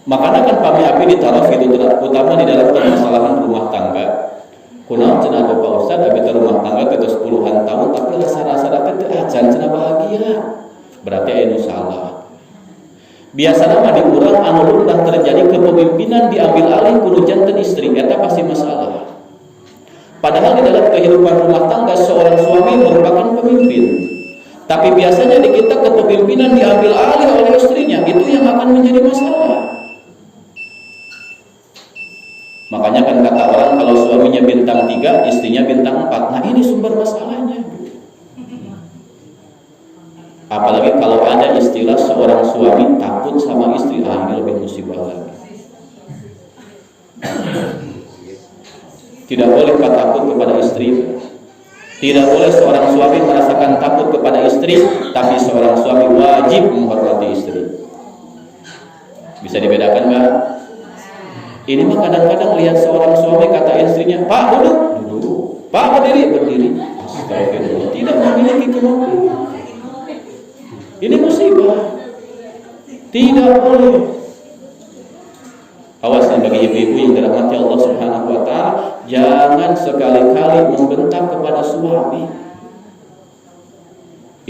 Makanya kan kami api ditaruh itu utama di dalam permasalahan rumah tangga. Kunaon cenah Pak Ustaz abi rumah tangga tetes puluhan tahun tapi rasa-rasa teh acan cenah bahagia. Berarti anu salah. Biasana mah di urang anu lundah terjadi kepemimpinan diambil alih ku janten istri, eta pasti masalah. Padahal di dalam kehidupan rumah tangga seorang suami merupakan pemimpin. Tapi biasanya di kita kepemimpinan diambil alih oleh istrinya, itu yang akan menjadi masalah. Makanya kan kata orang kalau suaminya bintang 3, istrinya bintang 4. Nah ini sumber masalahnya. Apalagi kalau ada istilah seorang suami takut sama istri, ini lebih musibah lagi. Tidak boleh takut kepada istri. Tidak boleh seorang suami merasakan takut kepada istri, tapi seorang suami wajib menghormati istri. Bisa dibedakan nggak? Ini mah kadang-kadang lihat seorang suami kata istrinya, Pak duduk, Pak berdiri. Astagfirullah, tidak memiliki kemampuan. Ini musibah. Tidak boleh. Awas bagi ibu-ibu yang dirahmati Allah Subhanahu wa taala, jangan sekali-kali membentak kepada suami.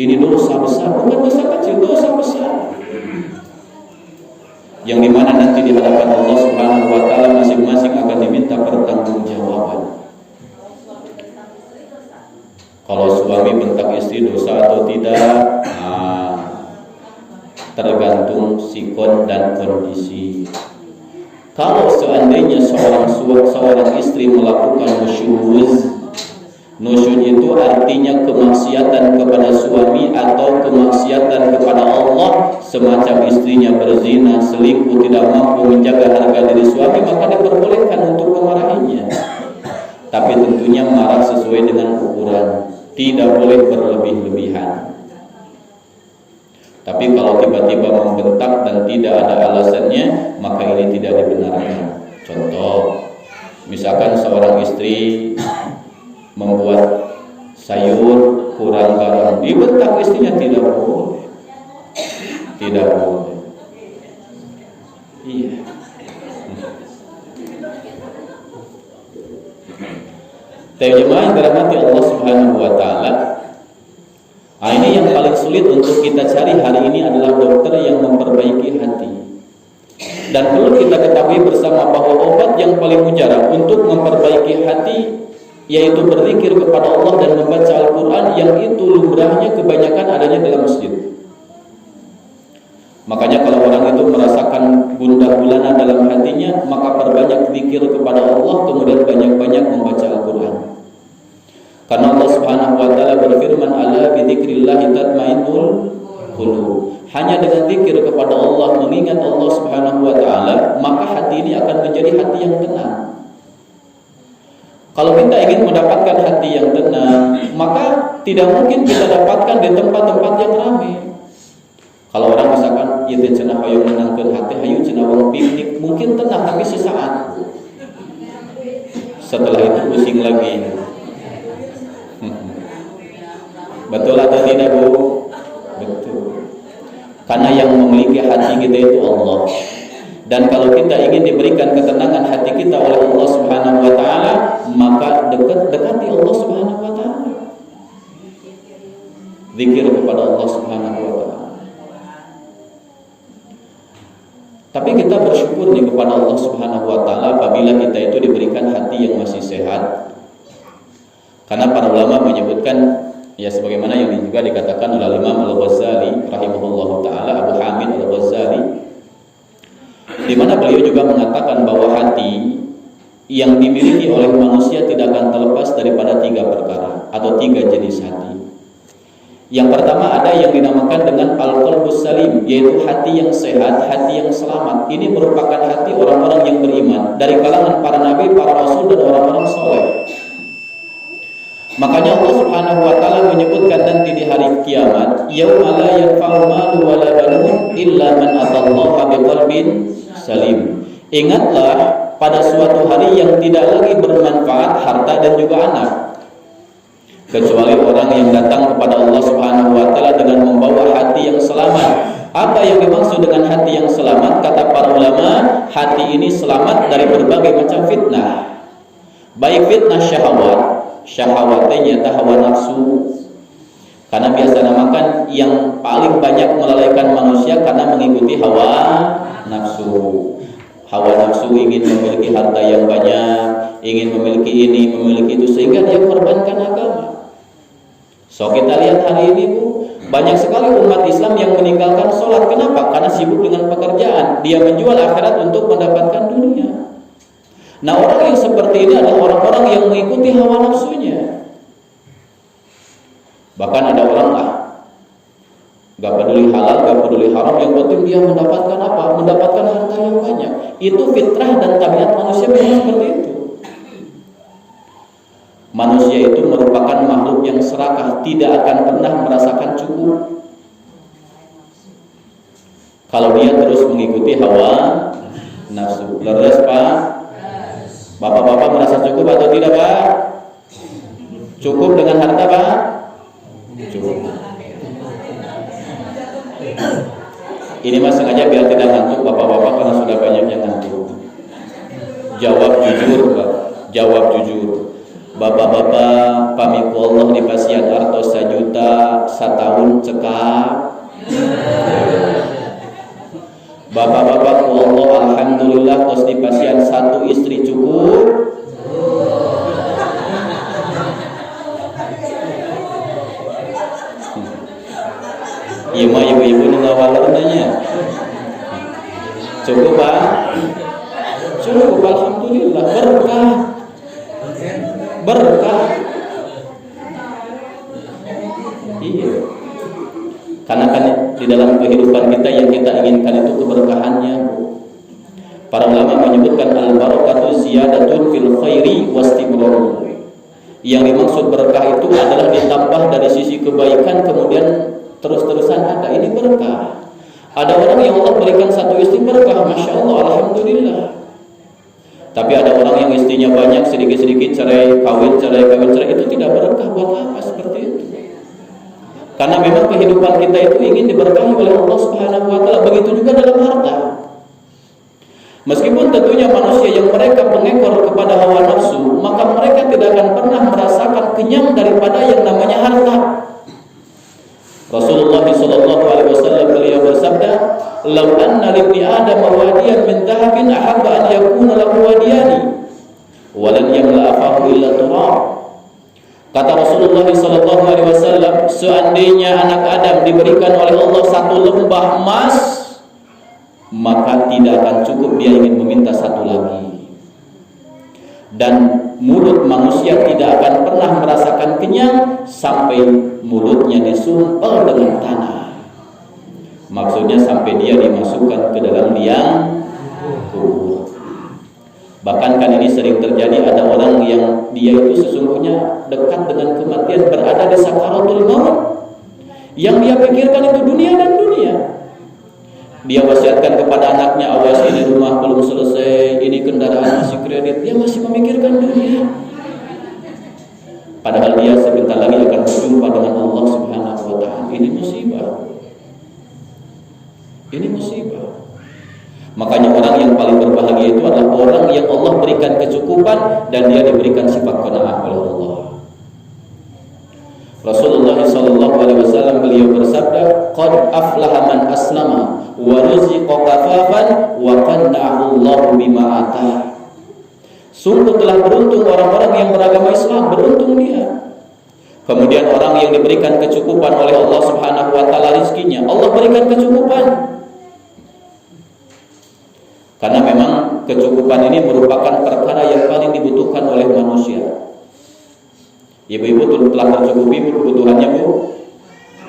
Ini dosa besar, bukan dosa kecil, dosa besar. Yang dimana nanti di hadapan Allah Subhanahu wa taala masing-masing akan diminta pertanggungjawaban. Kalau suami bentak istri dosa atau tidak, tergantung sikon dan kondisi. Kalau seandainya seorang istri melakukan nusyuz, Nusyuz itu artinya kemaksiatan kepada suami atau kemaksiatan kepada Allah, semacam istrinya berzina, selingkuh, tidak mampu menjaga harga diri suami, maka diperbolehkan untuk memarahinya. Tapi tentunya marah sesuai dengan ukuran, tidak boleh berlebih-lebihan. Tapi kalau tiba-tiba membentak dan tidak ada alasannya, maka ini tidak dibenarkan. Contoh, misalkan seorang istri membuat sayur kurang garam, dibentak istrinya, tidak boleh. Tidak boleh. Iya. Jemaah yang dirahmati Allah Subhanahu wa taala, ini yang paling sulit untuk kita cari hari ini adalah dokter yang memperbaiki hati. Dan perlu kita ketahui bersama bahwa obat yang paling mujarab untuk memperbaiki hati yaitu berzikir kepada Allah dan membaca Al-Quran, yang itu lumrahnya kebanyakan adanya dalam masjid. Makanya kalau orang itu merasakan gundah gulana dalam hatinya, maka perbanyak zikir kepada Allah, kemudian banyak-banyak membaca Al-Quran. Karena Allah Subhanahu wa taala berfirman, "Ala bi dzikrillah tatmainnul qulub." Hanya dengan zikir kepada Allah, mengingat Allah Subhanahu wa taala, maka hati ini akan menjadi hati yang tenang. Kalau kita ingin mendapatkan hati yang tenang, maka tidak mungkin kita dapatkan di tempat-tempat yang ramai. Kalau orang misalkan ieu cenah hoyong menangkeun hati, hayu cenah wong piknik, mungkin tenang tapi sesaat. Setelah itu pusing lagi. Betul atau tidak, Bu? Betul. Karena yang memiliki hati kita itu Allah. Dan kalau kita ingin diberikan ketenangan hati kita oleh Allah Subhanahu wa taala, maka dekati Allah Subhanahu wa taala. Zikir kepada Allah Subhanahu wa taala. Tapi kita bersyukur nih kepada Allah Subhanahu wa taala apabila kita itu diberikan hati yang masih sehat. Karena para ulama menyebutkan, ya sebagaimana yang juga dikatakan oleh Imam Al-Ghazali rahimahullahu taala, Abu Hamid Al-Ghazali, di mana beliau juga mengatakan bahwa hati yang dimiliki oleh manusia tidak akan terlepas daripada 3 perkara atau 3 jenis hati. Yang pertama ada yang dinamakan dengan al-qalbus salim, yaitu hati yang sehat, hati yang selamat. Ini merupakan hati orang-orang yang beriman dari kalangan para nabi, para rasul, dan orang-orang soleh. Makanya Allah Subhanahu wa taala menyebutkan nanti di hari kiamat, yauma la yanfa'u malu wala banun illa man atallaha biqalbin salim. Ingatlah pada suatu hari yang tidak lagi bermanfaat harta dan juga anak, kecuali orang yang datang kepada Allah Subhanahu wa taala dengan membawa hati yang selamat. Apa yang dimaksud dengan hati yang selamat? Kata para ulama, hati ini selamat dari berbagai macam fitnah. Baik fitnah syahwat, syahwatnya hawa nafsu. Karena biasa namakan yang paling banyak melalaikan manusia karena mengikuti hawa nafsu. Hawa nafsu ingin memiliki harta yang banyak, ingin memiliki ini, memiliki itu, sehingga dia korbankan agama. So kita lihat hari ini, Bu, banyak sekali umat Islam yang meninggalkan sholat. Kenapa? Karena sibuk dengan pekerjaan. Dia menjual akhirat untuk mendapatkan dunia. Nah, orang yang seperti ini adalah orang-orang yang mengikuti hawa nafsunya. Bahkan ada orang gak peduli halal, gak peduli haram, yang penting dia mendapatkan apa? Mendapatkan harta yang banyak. Itu fitrah dan tabiat manusia memang seperti itu. Manusia itu merupakan makhluk yang serakah, tidak akan pernah merasakan cukup. Kalau dia terus mengikuti hawa nafsu. Leres, Pak? Bapak-bapak merasa cukup atau tidak, Pak? Cukup dengan harta, Pak? Cukup. Ini mas sengaja biar tidak ngantuk bapak-bapak karena sudah banyak yang ngantuk. Jawab jujur, Pak. Jawab jujur. Bapak-bapak pamiku Allah di pasien artos 1 juta setahun cekap. Bapak-bapak ku Allah alhamdulillah tos di pasien 1 istri cukup. Iya mah ibu-ibu nu ngawalerna. Cukup, Pak? Cukup, alhamdulillah, berkah. Karena kan di dalam kehidupan kita yang kita inginkan itu keberkahannya. Para ulama menyebutkan al-barakatu ziyadatun fil khairi wastimrar. Yang dimaksud berkah itu adalah ditambah dari sisi kebaikan kemudian terus-terusan ada. Ini berkah. Ada orang yang Allah berikan satu istri berkah, masya Allah, alhamdulillah. Tapi ada orang yang istrinya banyak, sedikit-sedikit cerai, kawin, itu tidak berkah. Buat apa seperti itu? Karena memang kehidupan kita itu ingin diberkahi oleh Allah Subhanahu wa taala. Begitu juga dalam harta. Meskipun tentunya manusia yang mereka pengekor kepada hawa nafsu, maka mereka tidak akan pernah merasakan kenyang daripada yang namanya harta. Rasulullah sallallahu alaihi wasallam beliau bersabda, "Law anna li Adam wadiyan min dhahabin ahabba an yakuna lahu wadiyani, wa lan yamla'ahu illa turab." Kata Rasulullah sallallahu alaihi wasallam, seandainya anak Adam diberikan oleh Allah satu lembah emas, maka tidak akan cukup, dia ingin meminta satu lagi. Dan mulut manusia tidak akan pernah merasakan kenyang sampai mulutnya disumpal dengan tanah. Maksudnya sampai dia dimasukkan ke dalam liang kubur. Bahkan kan ini sering terjadi, ada orang yang dia itu sesungguhnya dekat dengan kematian, berada di sakaratul maut. Yang dia pikirkan itu dunia dan dunia. Dia wasiatkan kepada anaknya, awas ini rumah belum selesai, ini kendaraan masih kredit. Dia masih memikirkan dunia. Padahal dia sebentar lagi akan berjumpa dengan Allah Subhanahu wa taala. Ini musibah. Ini musibah. Makanya orang yang paling berbahagia itu adalah orang yang Allah berikan kecukupan dan dia diberikan sifat qanaah oleh Allah. Rasulullah sallallahu alaihi wasallam beliau bersabda, "Qad aflaha man aslama wa ruziqa kafafan wa qanna'ahu Allahu bima atah." Sungguh telah beruntung orang-orang yang beragama Islam, beruntung dia. Kemudian orang yang diberikan kecukupan oleh Allah Subhanahu wa taala rezekinya, Allah berikan kecukupan. Karena memang kecukupan ini merupakan perkara yang paling dibutuhkan oleh manusia. Ibu-ibu telah tercukupi kebutuhannya, Bu?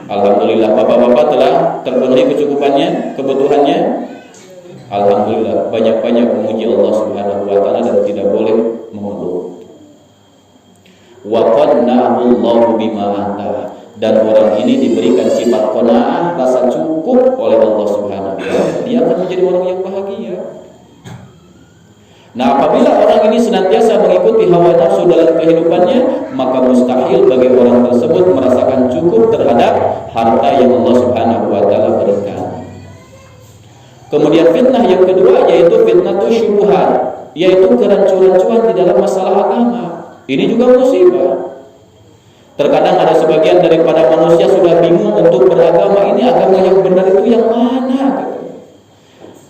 Alhamdulillah. Bapak-bapak telah terpenuhi kecukupannya, kebutuhannya? Alhamdulillah. Banyak-banyak memuji Allah Subhanahu wa taala dan tidak boleh mengeluh. Wa qanna'ahu Allahu bima atah. Dan orang ini diberikan sifat qanaah, rasa cukup oleh Allah Subhanahu wa taala. Dia akan menjadi orang yang bahagia. Nah, apabila orang ini senantiasa mengikuti hawa nafsu dalam kehidupannya, maka mustahil bagi orang tersebut merasakan cukup terhadap harta yang Allah Subhanahu wa taala berikan. Kemudian fitnah yang kedua yaitu fitnah syubhat, yaitu kerancuan-rancuan di dalam masalah agama. Ini juga musibah. Terkadang ada sebagian daripada manusia sudah bingung untuk beragama, ini agama yang benar itu yang mana?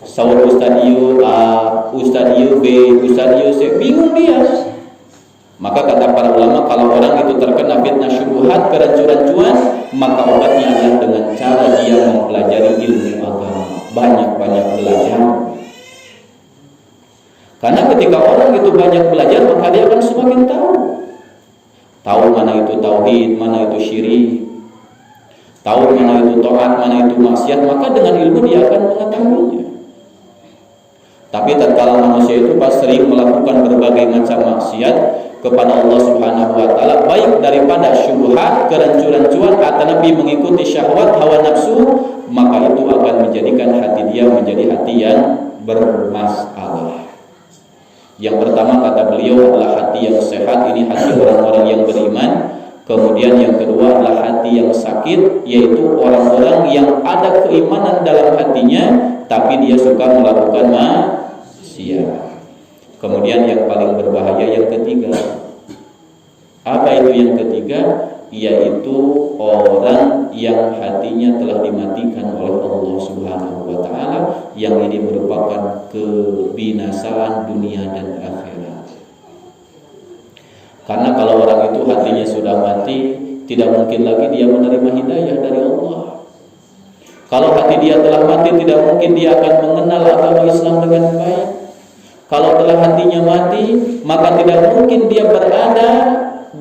Sawal Ustadiyu A, Ustadiyu B, Ustadiyu C, bingung dia. Maka kata para ulama, kalau orang itu terkena fitnah syubhat, kerancuan-rancuan, maka obatnya adalah dengan cara dia mempelajari ilmu agama, banyak-banyak belajar. Karena ketika orang itu banyak belajar, maka dia akan semakin tahu mana itu tauhid, mana itu syirik, tahu mana itu taat, mana itu maksiat, maka dengan ilmu dia akan mengetahuinya. Tapi tatkala manusia itu pas sering melakukan berbagai macam maksiat kepada Allah Subhanahu wa taala, baik daripada syubhat, kerancuan-rancuan atau nabi mengikuti syahwat, hawa nafsu, maka itu akan menjadikan hati dia menjadi hati yang bermasalah. Yang pertama kata beliau adalah hati yang sehat, ini hati orang-orang yang beriman. Kemudian yang kedua adalah hati yang sakit, yaitu orang-orang yang ada keimanan dalam hatinya tapi dia suka melakukan maksiat. Kemudian yang paling berbahaya yang ketiga. Apa itu yang ketiga? Yaitu orang yang hatinya telah dimatikan oleh Allah Subhanahu wa taala, yang ini merupakan kebinasaan dunia dan akhirat. Karena kalau orang itu hatinya sudah mati, tidak mungkin lagi dia menerima hidayah dari Allah. Kalau hati dia telah mati, tidak mungkin dia akan mengenal agama Islam dengan baik. Kalau telah hatinya mati, maka tidak mungkin dia berada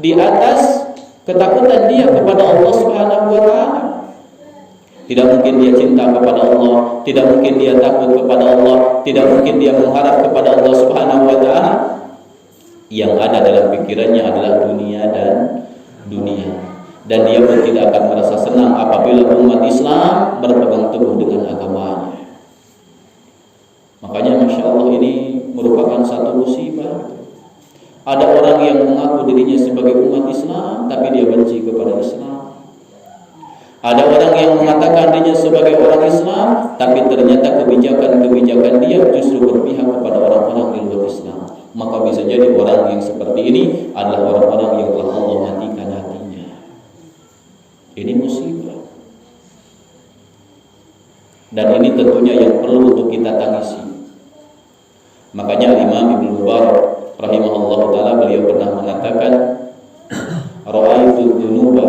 di atas ketakutan dia kepada Allah Subhanahu wa taala. Tidak mungkin dia cinta kepada Allah, tidak mungkin dia takut kepada Allah, tidak mungkin dia mengharap kepada Allah Subhanahu wa taala. Yang ada dalam pikirannya adalah dunia dan dunia. Dan dia pun tidak akan merasa senang apabila umat Islam berpegang teguh dengan agamanya. Makanya Masya Allah, ini merupakan satu musibah. Ada orang yang mengaku dirinya sebagai umat Islam, tapi dia benci kepada Islam. Ada orang yang mengatakan dirinya sebagai orang Islam, tapi ternyata kebijakan-kebijakan dia justru berpihak kepada orang-orang di luar Islam. Maka bisa jadi orang yang seperti ini adalah orang-orang yang telah Allah matikan hatinya. Ini musibah. Dan ini tentunya yang perlu untuk kita tangisi. Makanya Imam Ibnu Mubarak rahimahullah ta'ala, beliau pernah mengatakan, ra'aitu dzunuba,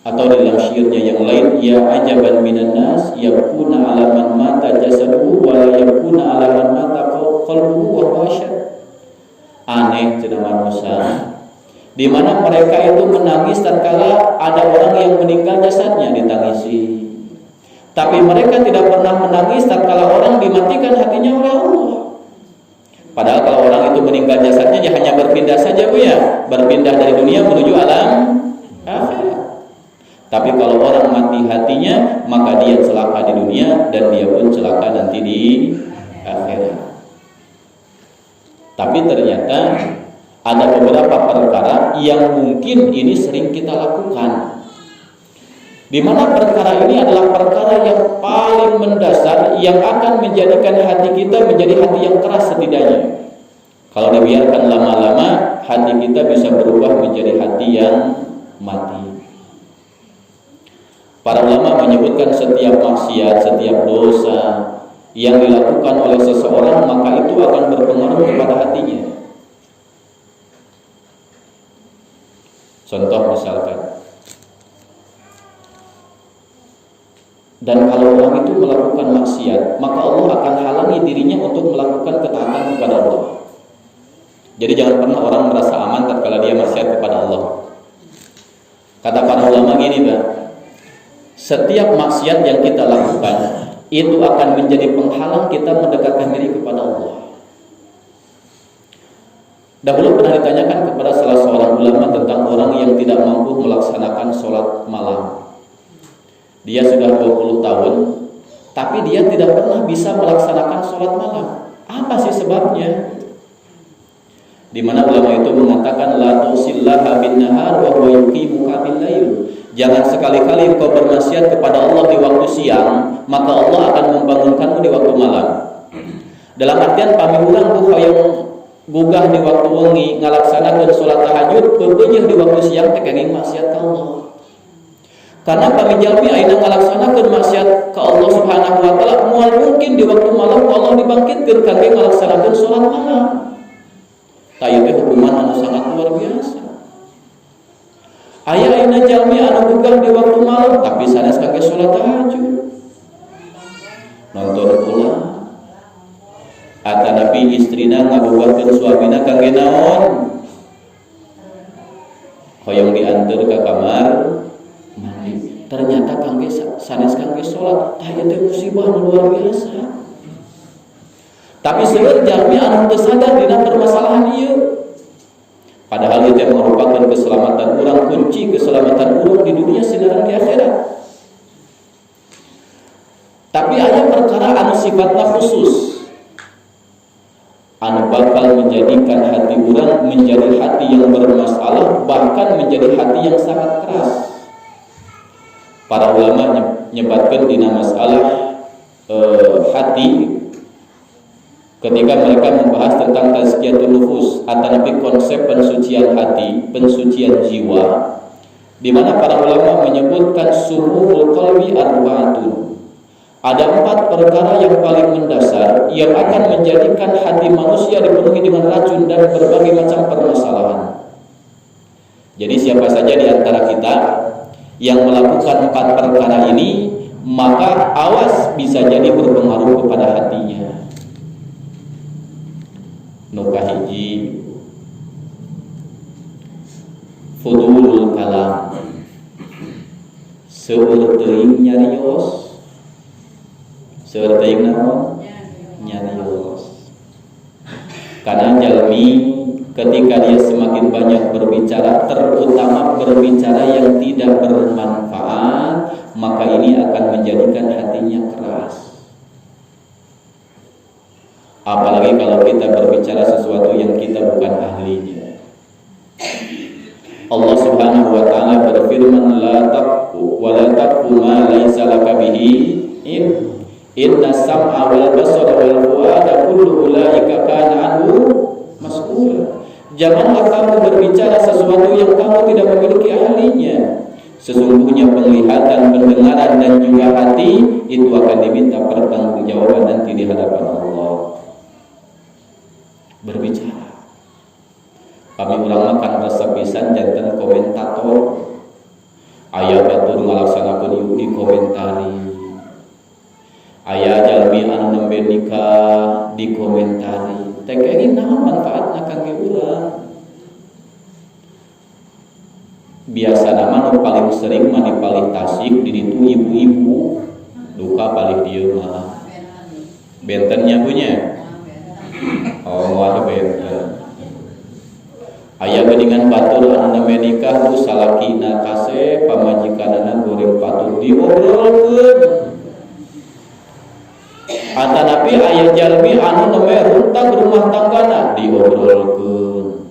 atau dalam syairnya yang lain, ya ajaban minan nas yakuna ala man mata jasaduhu wa la yakuna ala man mata qalbuhu wa wasyad. Aneh cenah manusia, di mana mereka itu menangis tatkala ada orang yang meninggal jasadnya ditangisi, tapi mereka tidak pernah menangis tatkala orang dimatikan hatinya oleh Allah. Padahal kalau orang itu meninggal jasadnya ya hanya berpindah saja Bu ya, berpindah dari dunia menuju alam akhirat. Tapi kalau orang mati hatinya, maka dia celaka di dunia dan dia pun celaka nanti di akhirat. Tapi ternyata ada beberapa perkara yang mungkin ini sering kita lakukan, di mana perkara ini adalah perkara yang paling mendasar yang akan menjadikan hati kita menjadi hati yang keras setidaknya. Kalau dibiarkan lama-lama, hati kita bisa berubah menjadi hati yang mati. Para ulama menyebutkan setiap maksiat, setiap dosa yang dilakukan oleh seseorang, maka itu akan berpengaruh kepada hatinya. Contoh misalkan, dan kalau orang itu melakukan maksiat, maka Allah akan halangi dirinya untuk melakukan ketaatan kepada Allah. Jadi jangan pernah orang merasa aman tatkala dia maksiat kepada Allah. Kata para ulama gini, Pak, setiap maksiat yang kita lakukan itu akan menjadi penghalang kita mendekatkan diri kepada Allah. Dahulu pernah ditanyakan kepada salah seorang ulama tentang orang yang tidak mampu melaksanakan sholat malam. Dia sudah 20 tahun, tapi dia tidak pernah bisa melaksanakan sholat malam. Apa sih sebabnya? Di mana ulama itu mengatakan, la tusillaha bin nahar wa huwa yuqimuka bil lail. Jangan sekali-kali engkau bermaksiat kepada Allah di waktu siang, maka Allah akan membangunkanmu di waktu malam. Dalam artian pami ulang bu hoyong gugah di waktu wengi ngalaksanakeun salat tahajud, bebeujeuh di waktu siang teh kenging maksiat ka Allah. Karena kami jalmi ayeuna ngalaksanakeun maksiat ka Allah Subhanahu wa taala, moal mungkin di waktu malam Allah dibangkitkeun kangge ngalaksanakeun salat malam. Tah ieu hukuman anu sangat luar biasa. Aya ayeuna jalmi anu gugah di waktu malam tapi sanes kangge salat tahajud. Nonton ulah. Ata nabi istrina ngagugahkeun suamina kangge naon? Hoyong diantar ke kamar mandi. Ternyata kangge sanes kangge salat. Tah ieu teh musibah nu luar biasa. Tapi seueur jalmi anu teu sadar dina permasalahan ieu. Padahal itu merupakan keselamatan orang, kunci keselamatan orang di dunia sedang di akhirat. Tapi ada perkara anu sifatna khusus, anu bakal menjadikan hati orang menjadi hati yang bermasalah, bahkan menjadi hati yang sangat keras. Para ulama nyebatkan dina masalah hati ketika mereka membahas tentang tazkiyatun nufus atau konsep pensucian hati, pensucian jiwa, di mana para ulama menyebutkan suhul qalbi arba'atun. Ada 4 perkara yang paling mendasar yang akan menjadikan hati manusia dipenuhi dengan racun dan berbagai macam permasalahan. Jadi siapa saja di antara kita yang melakukan 4 perkara ini, maka awas bisa jadi berpengaruh kepada hatinya. Nukahiji fudulul kalam, seueur teuing nyarios. Seueur teuing naon? Nyarios. Karena jalmi ketika dia semakin banyak berbicara, terutama berbicara yang tidak bermanfaat, maka ini akan menjadikan hatinya keras. Apalagi kalau kita berbicara sesuatu yang kita bukan ahlinya. Allah Subhanahu wa taala berfirman, la taqfu wa la taqfu ma laysa laka bihi ilm. Inna sam'a wal basara wal fuada kullu ulaika kana anhu mas'ula. Janganlah kamu berbicara sesuatu yang kamu tidak memiliki ahlinya. Sesungguhnya penglihatan, pendengaran dan juga hati itu akan diminta pertanggungjawaban nanti di hadapan Allah. Berbicara. Kami ulang makan rasa pisan jantan komentator. Aya batur ngalaksanakeun di komentari. Aya jalmi anu nembe nikah di komentari. Teh kenging naon manfaatna kangge urang? Biasa nama nu paling sering mah dipalih tasik di ditu ibu-ibu. Duka palih dieu mah. Bentennya punya. Oh, ada benten. Aya geuningan batur anu nembe nikah ku salakina kase pamajikanana goreng patur diobrolkeun. Atanapi aya jalmi anu nembe runtag rumah tanggana diobrolkeun.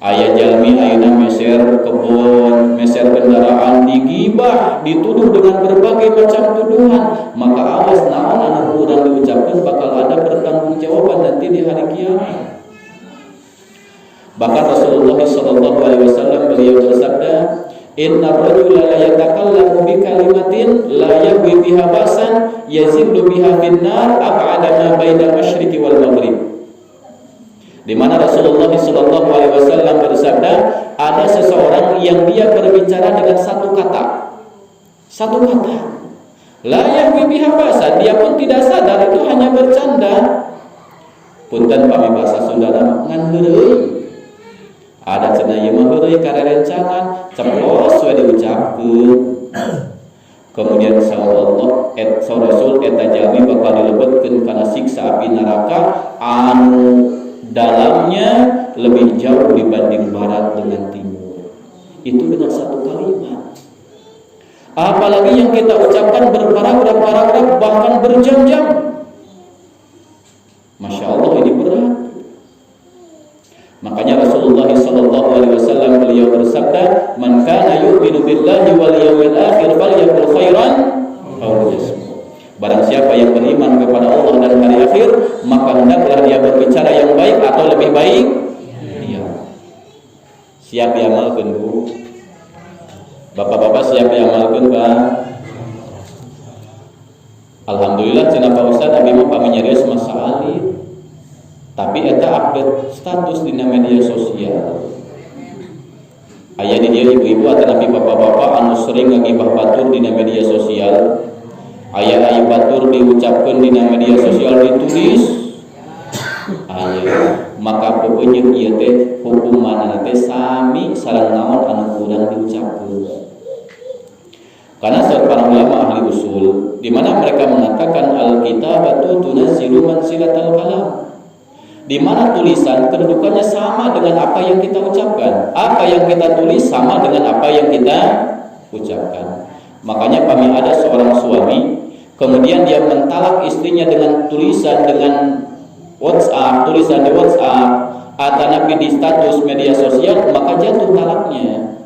Aya jalmi ayeuna meser kebon, meser kendaraan digibah, dituduh dengan berbagai macam tuduhan, maka awas naon anu urang diucapkeun bakal ada pertanggungjawaban nanti di hari kiamat. Bahkan Rasulullah sallallahu alaihi wasallam beliau bersabda, "Inna rajula la yatakallamu bi kalimatin la yahwi biha basan yazillu biha finnar ab'ada ma bainal masyriqi wal maghrib." Di mana Rasulullah sallallahu alaihi wasallam bersabda, ada seseorang yang dia berbicara dengan satu kata. Satu kata. La yahwi biha basan, dia pun tidak sadar itu hanya bercanda. Punten pami basa Sundana ngan heureuy. Ada cenah ieu mah heureuy karerencangan, ceplos we diucapkeun. Kemudian salallahu Rasul eta jalmi bakal dilebetkeun kana siksa api neraka anu dalamnya lebih jauh dibanding barat dengan timur. Itu dengan satu kalimat. Apalagi yang kita ucapkan berparagraf-paragraf bahkan berjam-jam. Masya Allah, ini berat. Makanya Rasulullah SAW beliau bersabda, "Man kana yu'minu billahi wal yawmil akhir falyaqul khairan aw liyasmut." Barang siapa yang beriman kepada Allah dan hari akhir, maka hendaklah dia berbicara yang baik atau lebih baik. Iya. Siap diamalkeun, Bu. Bapak-bapak siap diamalkeun, Pak. Alhamdulillah cenah Pak Ustaz abi mah pamanyarios masa alit. Tapi eta update status di media sosial. Aya di dieu ibu-ibu ataupun bapak-bapak anu sering ngagibah batur di media sosial. Aya batur diucapkan di media sosial ditulis. Aya maka pokoknya ieu teh hukumanna teh sami sareng naon anu urang diucapkeun. Karena para ulama ahli usul di mana mereka mengatakan al-kitabatu tunazzilu manzilatal kalam. Di mana tulisan kedudukannya sama dengan apa yang kita ucapkan. Apa yang kita tulis sama dengan apa yang kita ucapkan. Makanya kami ada seorang suami, kemudian dia mentalak istrinya dengan tulisan dengan WhatsApp, tulisan di WhatsApp, atau di status media sosial, maka jatuh talaknya.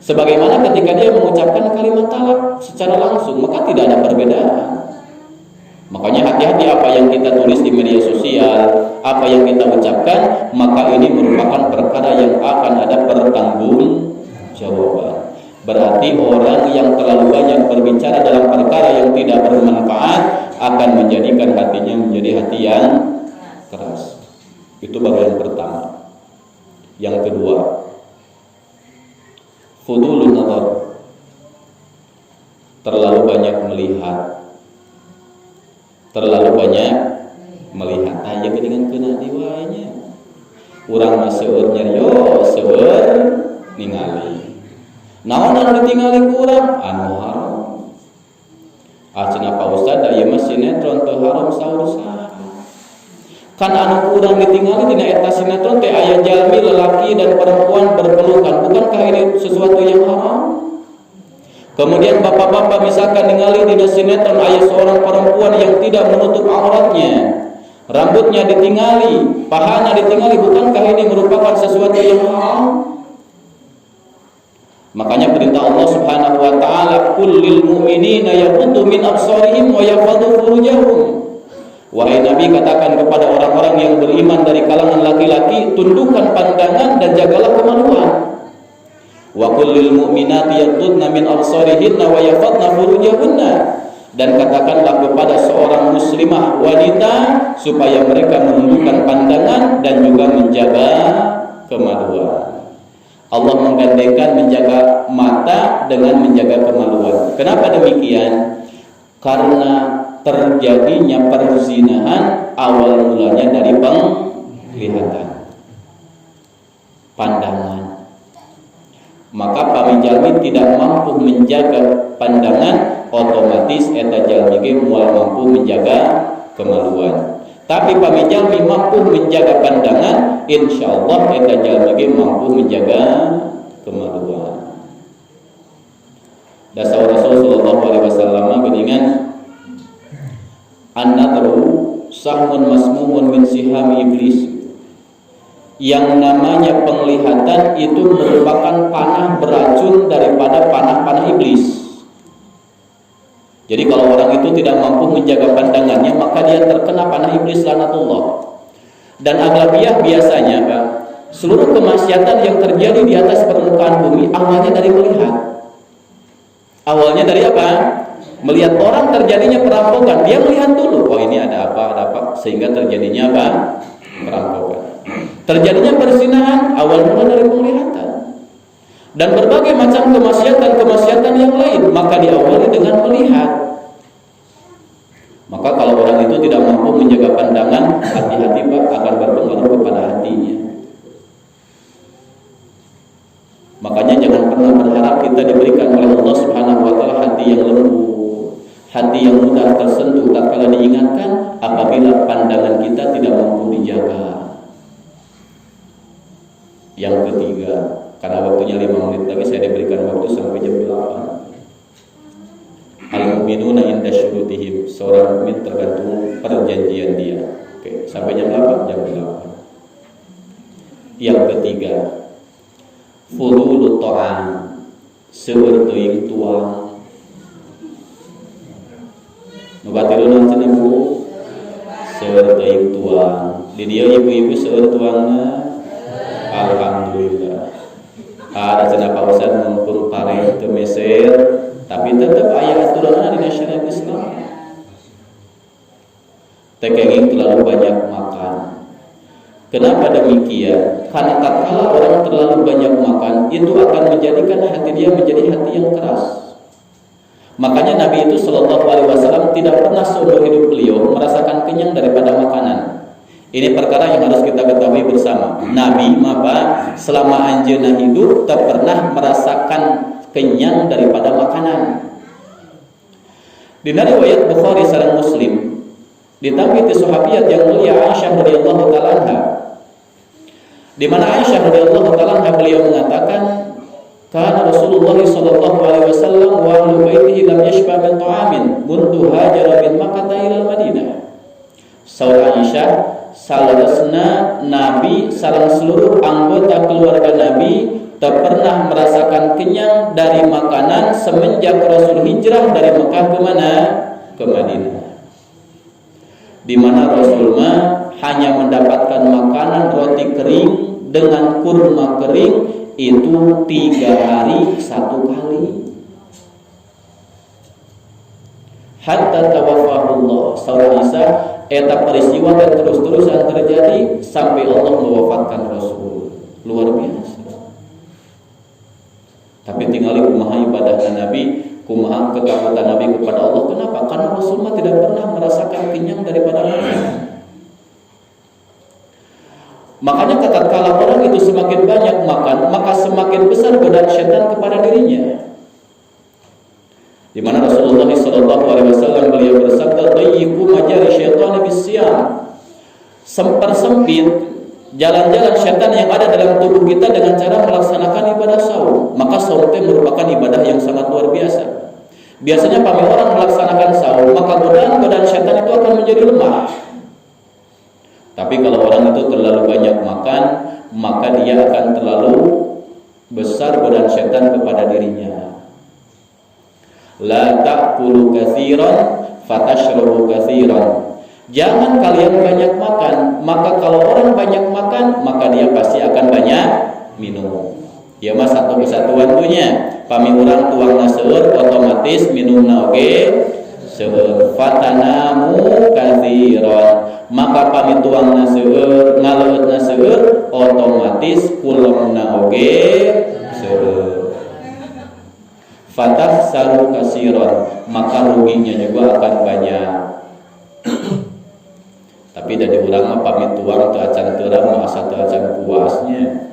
Sebagaimana ketika dia mengucapkan kalimat talak secara langsung, maka tidak ada perbedaan. Makanya hati-hati apa yang kita tulis di media sosial, apa yang kita ucapkan, maka ini merupakan perkara yang akan ada pertanggungjawaban. Berarti orang yang terlalu banyak berbicara dalam perkara yang tidak bermanfaat akan menjadikan hatinya menjadi hati yang keras. Itu bagian pertama. Yang kedua, fudulun nazar, terlalu banyak melihat. Terlalu banyak melihat aja dengan kena diwanya. Urang mah seueur nyarios, seueur ningali. Naon anu ditingali ku urang? Anu haram. Cenah Pak Ustad aya mah sinetron teu haram saur saha. Kan anu urang ditingali dina eta sinetron teh aya jalmi lelaki dan perempuan berpelukan, bukankah ini sesuatu yang haram? Kemudian bapak-bapak misalkan ningali dina sinetron aya seorang perempuan yang tidak menutup auratnya, rambutnya ditingali, pahanya ditingali, bukankah ini merupakan sesuatu yang haram? Makanya perintah Allah Subhanahu wa taala, "Qul lil mu'minina yaghuddu min absarihim wa yahfadhu furujahum." Wahai Nabi, katakan kepada orang-orang yang beriman dari kalangan laki-laki, tundukkan pandangan dan jagalah kemaluan. Wa qul lil mu'minati yaghuddna min absarihinna wa yahfadhna furujahunna. Dan katakanlah kepada seorang muslimah wanita supaya mereka menundukkan pandangan dan juga menjaga kemaluan. Allah menggandengkan menjaga mata dengan menjaga kemaluan. Kenapa demikian? Karena terjadinya perzinahan awal mulanya dari penglihatan, pandangan. Maka pamijalmi tidak mampu menjaga pandangan, otomatis eta jalmi ge moal mampu menjaga kemaluan. Tapi pamijalmi mampu menjaga pandangan, insyaallah eta jalmi ge mampu menjaga kemaluan. Dasar Rasul sallallahu alaihi wasallam geuningan an-nadru sahmun masmumun min sihami iblis. Yang namanya penglihatan itu merupakan panah beracun daripada panah-panah iblis. Jadi kalau orang itu tidak mampu menjaga pandangannya, maka dia terkena panah iblis laknatullah. Dan aglabiah biasanya, Pak, seluruh kemaksiatan yang terjadi di atas permukaan bumi awalnya dari melihat. Awalnya dari apa? Melihat. Orang terjadinya perampokan, dia melihat dulu, oh ini ada apa, sehingga terjadinya apa? Perampokan. Terjadinya perzinahan awal mula dari penglihatan. Dan berbagai macam kemaksiatan yang lain, maka diawali dengan melihat. Maka kalau orang itu tidak mampu menjaga pandangan, hati-hati Pak, akan berpengaruh kepada hatinya. Makanya jangan pernah berharap kita diberikan oleh Allah Subhanahu wa taala hati yang lembut, hati yang mudah tersentuh tatkala diingatkan, apabila pandangan kita tidak mampu dijaga. Yang ketiga, karena waktunya 5 menit lagi, saya diberikan waktu sampai jam 8. Al-mu'minuna inda syurutihim, seorang mukmin tergantung perjanjian dia. Oke, sampai jam 8, jam 8. Yang ketiga, fululut ta'am, seueur teuing tuang. Nu batilun cenah Bu, seueur teuing tuang. Di dieu ibu-ibu seueur tuangna. Alhamdulillah. Ada cenah Pak Ustaz mumpung pare teu meser, tapi tetap aya aturanna di syariat Islam. Tekenging terlalu banyak makan. Kenapa demikian? Karena tatkala orang terlalu banyak makan, itu akan menjadikan hati dia menjadi hati yang keras. Makanya Nabi itu sallallahu alaihi wasallam tidak pernah seumur hidup beliau merasakan kenyang daripada makanan. Ini perkara yang harus kita ketahui bersama. Nabi maka selama anjeunna hidup tak pernah merasakan kenyang daripada makanan. Di riwayat Bukhari sareng Muslim ditampi ti sahabiat yang mulia Aisyah radhiyallahu taala anha, di mana Aisyah radhiyallahu taala anha beliau mengatakan, kana Rasulullah sallallahu alaihi wasallam wa ahlu baitihi lam yashba min ta'amin mundu hajara min Makkah ila Madinah. Saudara Aisyah, salasna Nabi sareng seluruh anggota keluarga Nabi tak pernah merasakan kenyang dari makanan semenjak Rasul hijrah dari Mekah ke mana? Ke Madinah. Di mana Rasul hanya mendapatkan makanan roti kering dengan kurma kering itu 3 hari 1 kali. Hatta tawaffahullah, saudara Isa, eta peristiwa dan terus-terusan terjadi sampai Allah mewafatkan Rasul. Luar biasa. Tapi tinggal kumaha ibadah Nabi, kumaha ketakutan Nabi kepada Allah. Kenapa? Karena Rasul tidak pernah merasakan kenyang daripada makanan. Makanya tatkala orang itu semakin banyak makan, maka semakin besar godaan setan kepada dirinya. Di mana Rasulullah SAW beliau bersabda, "Dayyiqu majari syaitani bis-siyam." Sempersempit jalan-jalan setan yang ada dalam tubuh kita dengan cara melaksanakan ibadah saum. Maka saum itu merupakan ibadah yang sangat luar biasa. Biasanya apabila orang melaksanakan saum, maka godaan setan itu akan menjadi lemah. Tapi kalau orang itu terlalu banyak makan, maka dia akan terlalu besar godaan setan kepada dirinya. La ta'kulu katsiran fatashrabu katsiran. Jangan kalian banyak makan, maka kalau orang banyak makan, maka dia pasti akan banyak minum. Ya mas satu kesatuan punya. Pami urang tuangna seueur otomatis minumna oge seueur. Fatanamu katsiran. Maka pami tuangna seueur, ngaleutna seueur, otomatis kulumna oge seueur. Fatah saru kasiron, maka ruginya juga akan banyak. Tapi dari urang mah pami tuang teu acan teureum asa teu acan puasnya.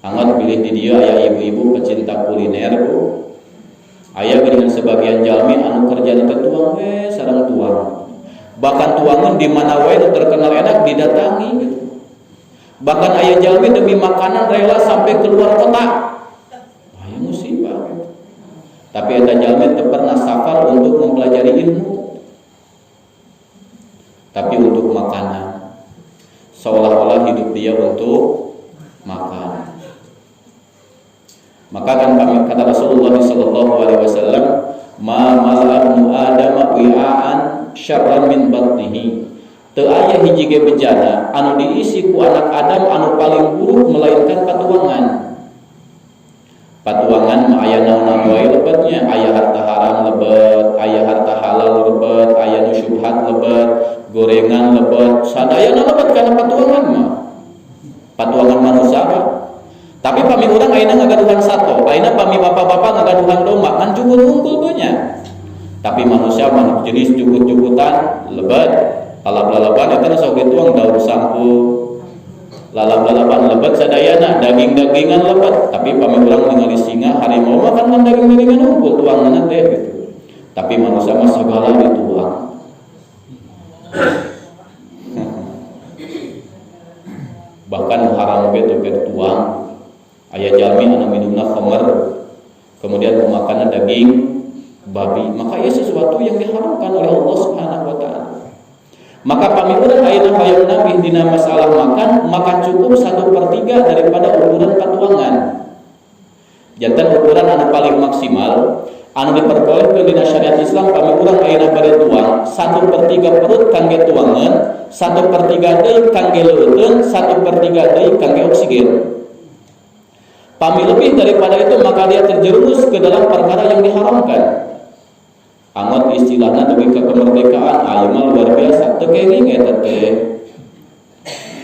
Angkat pilih di dia aya ibu-ibu pecinta kuliner bu. Aya dengan sebagian jalmi anu kerja di tuang sareng tuang. Bahkan tuangan di mana wae terkenal enak didatangi gitu. Bahkan aya jalmi demi makanan rela sampai keluar kota. Aya musibah gitu. Tapi eta jalmi teu pernah safar untuk mempelajari ilmu. Tapi untuk makanan. Seolah-olah hidup dia untuk makan. Maka kan kata Rasulullah SAW, "Ma mal'abnu Adam wi'aan syarran min batnihi." Teu aya hiji ge bejana anu diisi ku anak Adam anu paling buruk melainkan patuangan. Patuangan mah aya naon wae lebetnya, aya harta haram lebet, aya harta halal lebet, aya nu syubhat lebet, gorengan lebet, sadayana lebet kana patuangan mah. Patuangan manusia apa? Tapi pami urang ayeuna ngagaduhan sato, ayeuna pami bapak-bapak ngagaduhan domba, kan cukup unggul banyak. Tapi manusia mah jenis jukut-jukutan lebet, lalap-lalapan eta sok dituang daun sampul. Lalap-lalapan lebet sadayana, daging-dagingan lebet. Tapi pami urang ningali singa, harimau mah kan daging-dagingan unggul tuangan teh gitu. Tapi manusia mah segala dituang. Bahkan haram ge teu tuang. Aya jalmi anu minumna khamar, kemudian memakanna daging babi, maka ia sesuatu yang diharamkan oleh Allah Subhanahu wa taala. Maka pamiurang ayeuna hayang nabi dina masalah makan, maka cukup 1/3 daripada ukuran patuangan. Jantan ukuran anu paling maksimal anu diperbolehkeun dina syariat Islam pamiurang ayeuna bade tuang 1/3 perut kangge tuangan, 1/3 deui kangge leuteun, 1/3 deui kangge oksigen. Pami lebih daripada itu maka dia terjerumus ke dalam perkara yang diharamkan. Angot istilahnya demi kemerdekaan ayeuna mah luar biasa teu kenging eta teh.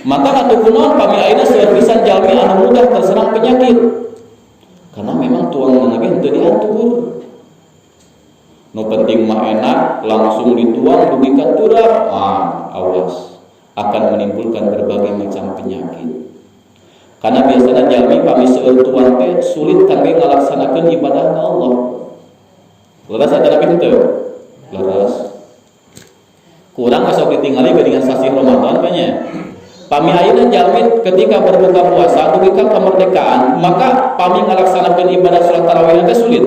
Maka atuh kunaon pami ayeuna seueur pisan jalmi anu mudah terserang penyakit. Karena memang tuangan ge teu diatur. Nu penting mah enak langsung dituang dugi ka turap, awas akan menimbulkan berbagai macam penyakit. Karena biasanya jalmi pami seueur tuang teh sulit kangge ngalaksanakeun ibadah ka Allah. Leres adalah pintu. Leres. Kurang asok ditinggali dengan sasi Ramadan banyak. Pami ayeuna jalmi ketika berbuka puasa dugi ka kemerdekaan, maka pami ngalaksanakeun ibadah salat tarawih teh sulit.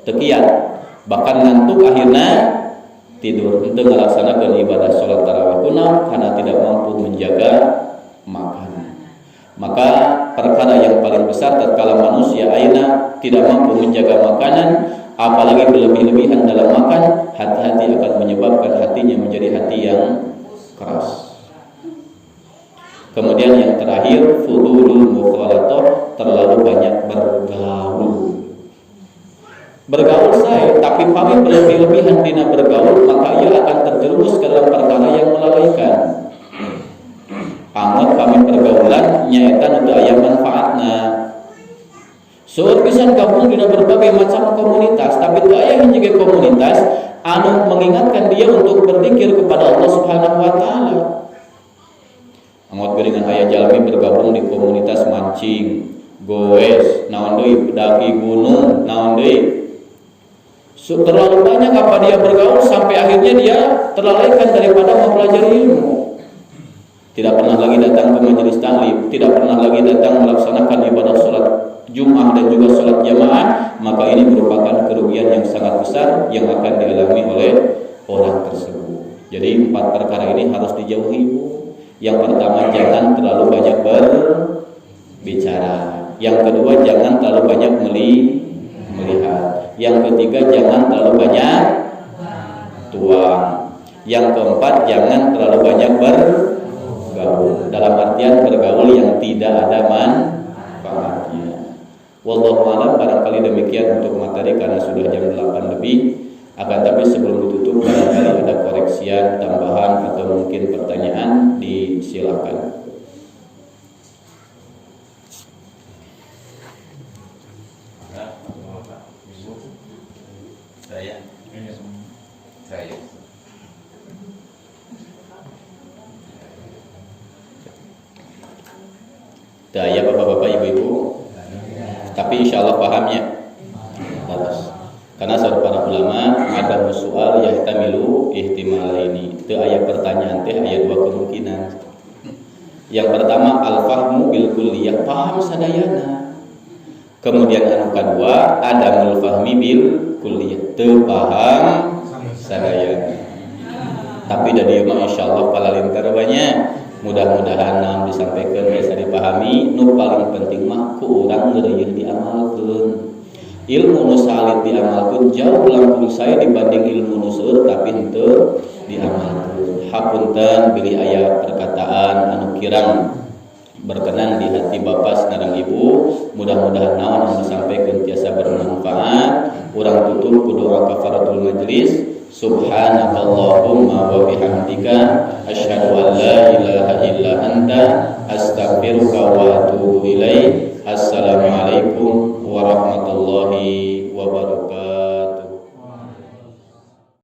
Teu kiat. Bahkan ngantuk akhirna tidur henteu ngalaksanakeun ibadah salat tarawih kunaon karena tidak mampu menjaga makanan. Maka perkara yang paling besar tatkala manusia ayeuna tidak mampu menjaga makanan, apalagi berlebih-lebihan dalam makan, hati-hati akan menyebabkan hatinya menjadi hati yang keras. Kemudian yang terakhir, fudulul mukhalatah, terlalu banyak bergaul. Bergaul saya, tapi pami berlebih-lebihan dina bergaul, maka ia akan terjerumus ke dalam perkara yang melalaikan. Angot kami pergaulan nyaeta nu teu aya manfaatna. Seueur pisan gabung dina berbagai macam komunitas, tapi teu aya hiji komunitas anu mengingatkan dia untuk berzikir kepada Allah Subhanahu wa taala. Angot geuningan aya jalmi bergabung di komunitas mancing, goes, naon deui daki gunung, naon deui. Terlalu banyak apa dia bergaul sampai akhirnya dia terlalaikan daripada mempelajari ilmu. Tidak pernah lagi datang ke majelis taklim, tidak pernah lagi datang melaksanakan ibadah sholat Jumat dan juga sholat jamaah, maka ini merupakan kerugian yang sangat besar yang akan dialami oleh orang tersebut. Jadi 4 perkara ini harus dijauhi, Bu. Yang pertama, jangan terlalu banyak berbicara. Yang kedua, jangan terlalu banyak melihat. Yang ketiga, jangan terlalu banyak tuang. Yang keempat, jangan terlalu banyak bergaul. Dalam artian bergaul yang tidak ada manfaatnya. Wallahu a'lam, barangkali demikian untuk materi karena sudah jam 8 lebih. Akan tapi sebelum ditutup, barangkali ada koreksian, tambahan atau mungkin pertanyaan, disilakan. Saya. Daya bapak-bapak, ibu-ibu. Tapi insya Allah pahamnya. Bagus. Karena saudara para ulama ada soal yahtamilu ihtimalaini. Itu ayat pertanyaan teh aya 2 kemungkinan. Yang pertama al-fahmu bil kulliyah, paham sadayana. Kemudian anu kedua adamul fahmi bil kulliyah, teu paham sadayana. Tapi dari mah insyaallah palalintar banyak. Mudah-mudahan naon disampaikan bisa dipahami. Nu paling penting mah ku urang ngeureuyeuh diamalkeun. Ilmu nu salid diamalkeun jauh langkung saya dibanding ilmu nu seueur tapi henteu diamalkeun. Hapunten bilih aya perkataan anu kirang berkenan di hati Bapak sareng Ibu, mudah-mudahan naon anu disampaikeun tiasa bermanfaat. Urang tutup ku doa kafaratul majlis. Subhanakallahumma wa bihamdika asyhadu an la ilaha illa anta astaghfiruka wa atubu ilaik. Assalamualaikum warahmatullahi wabarakatuh.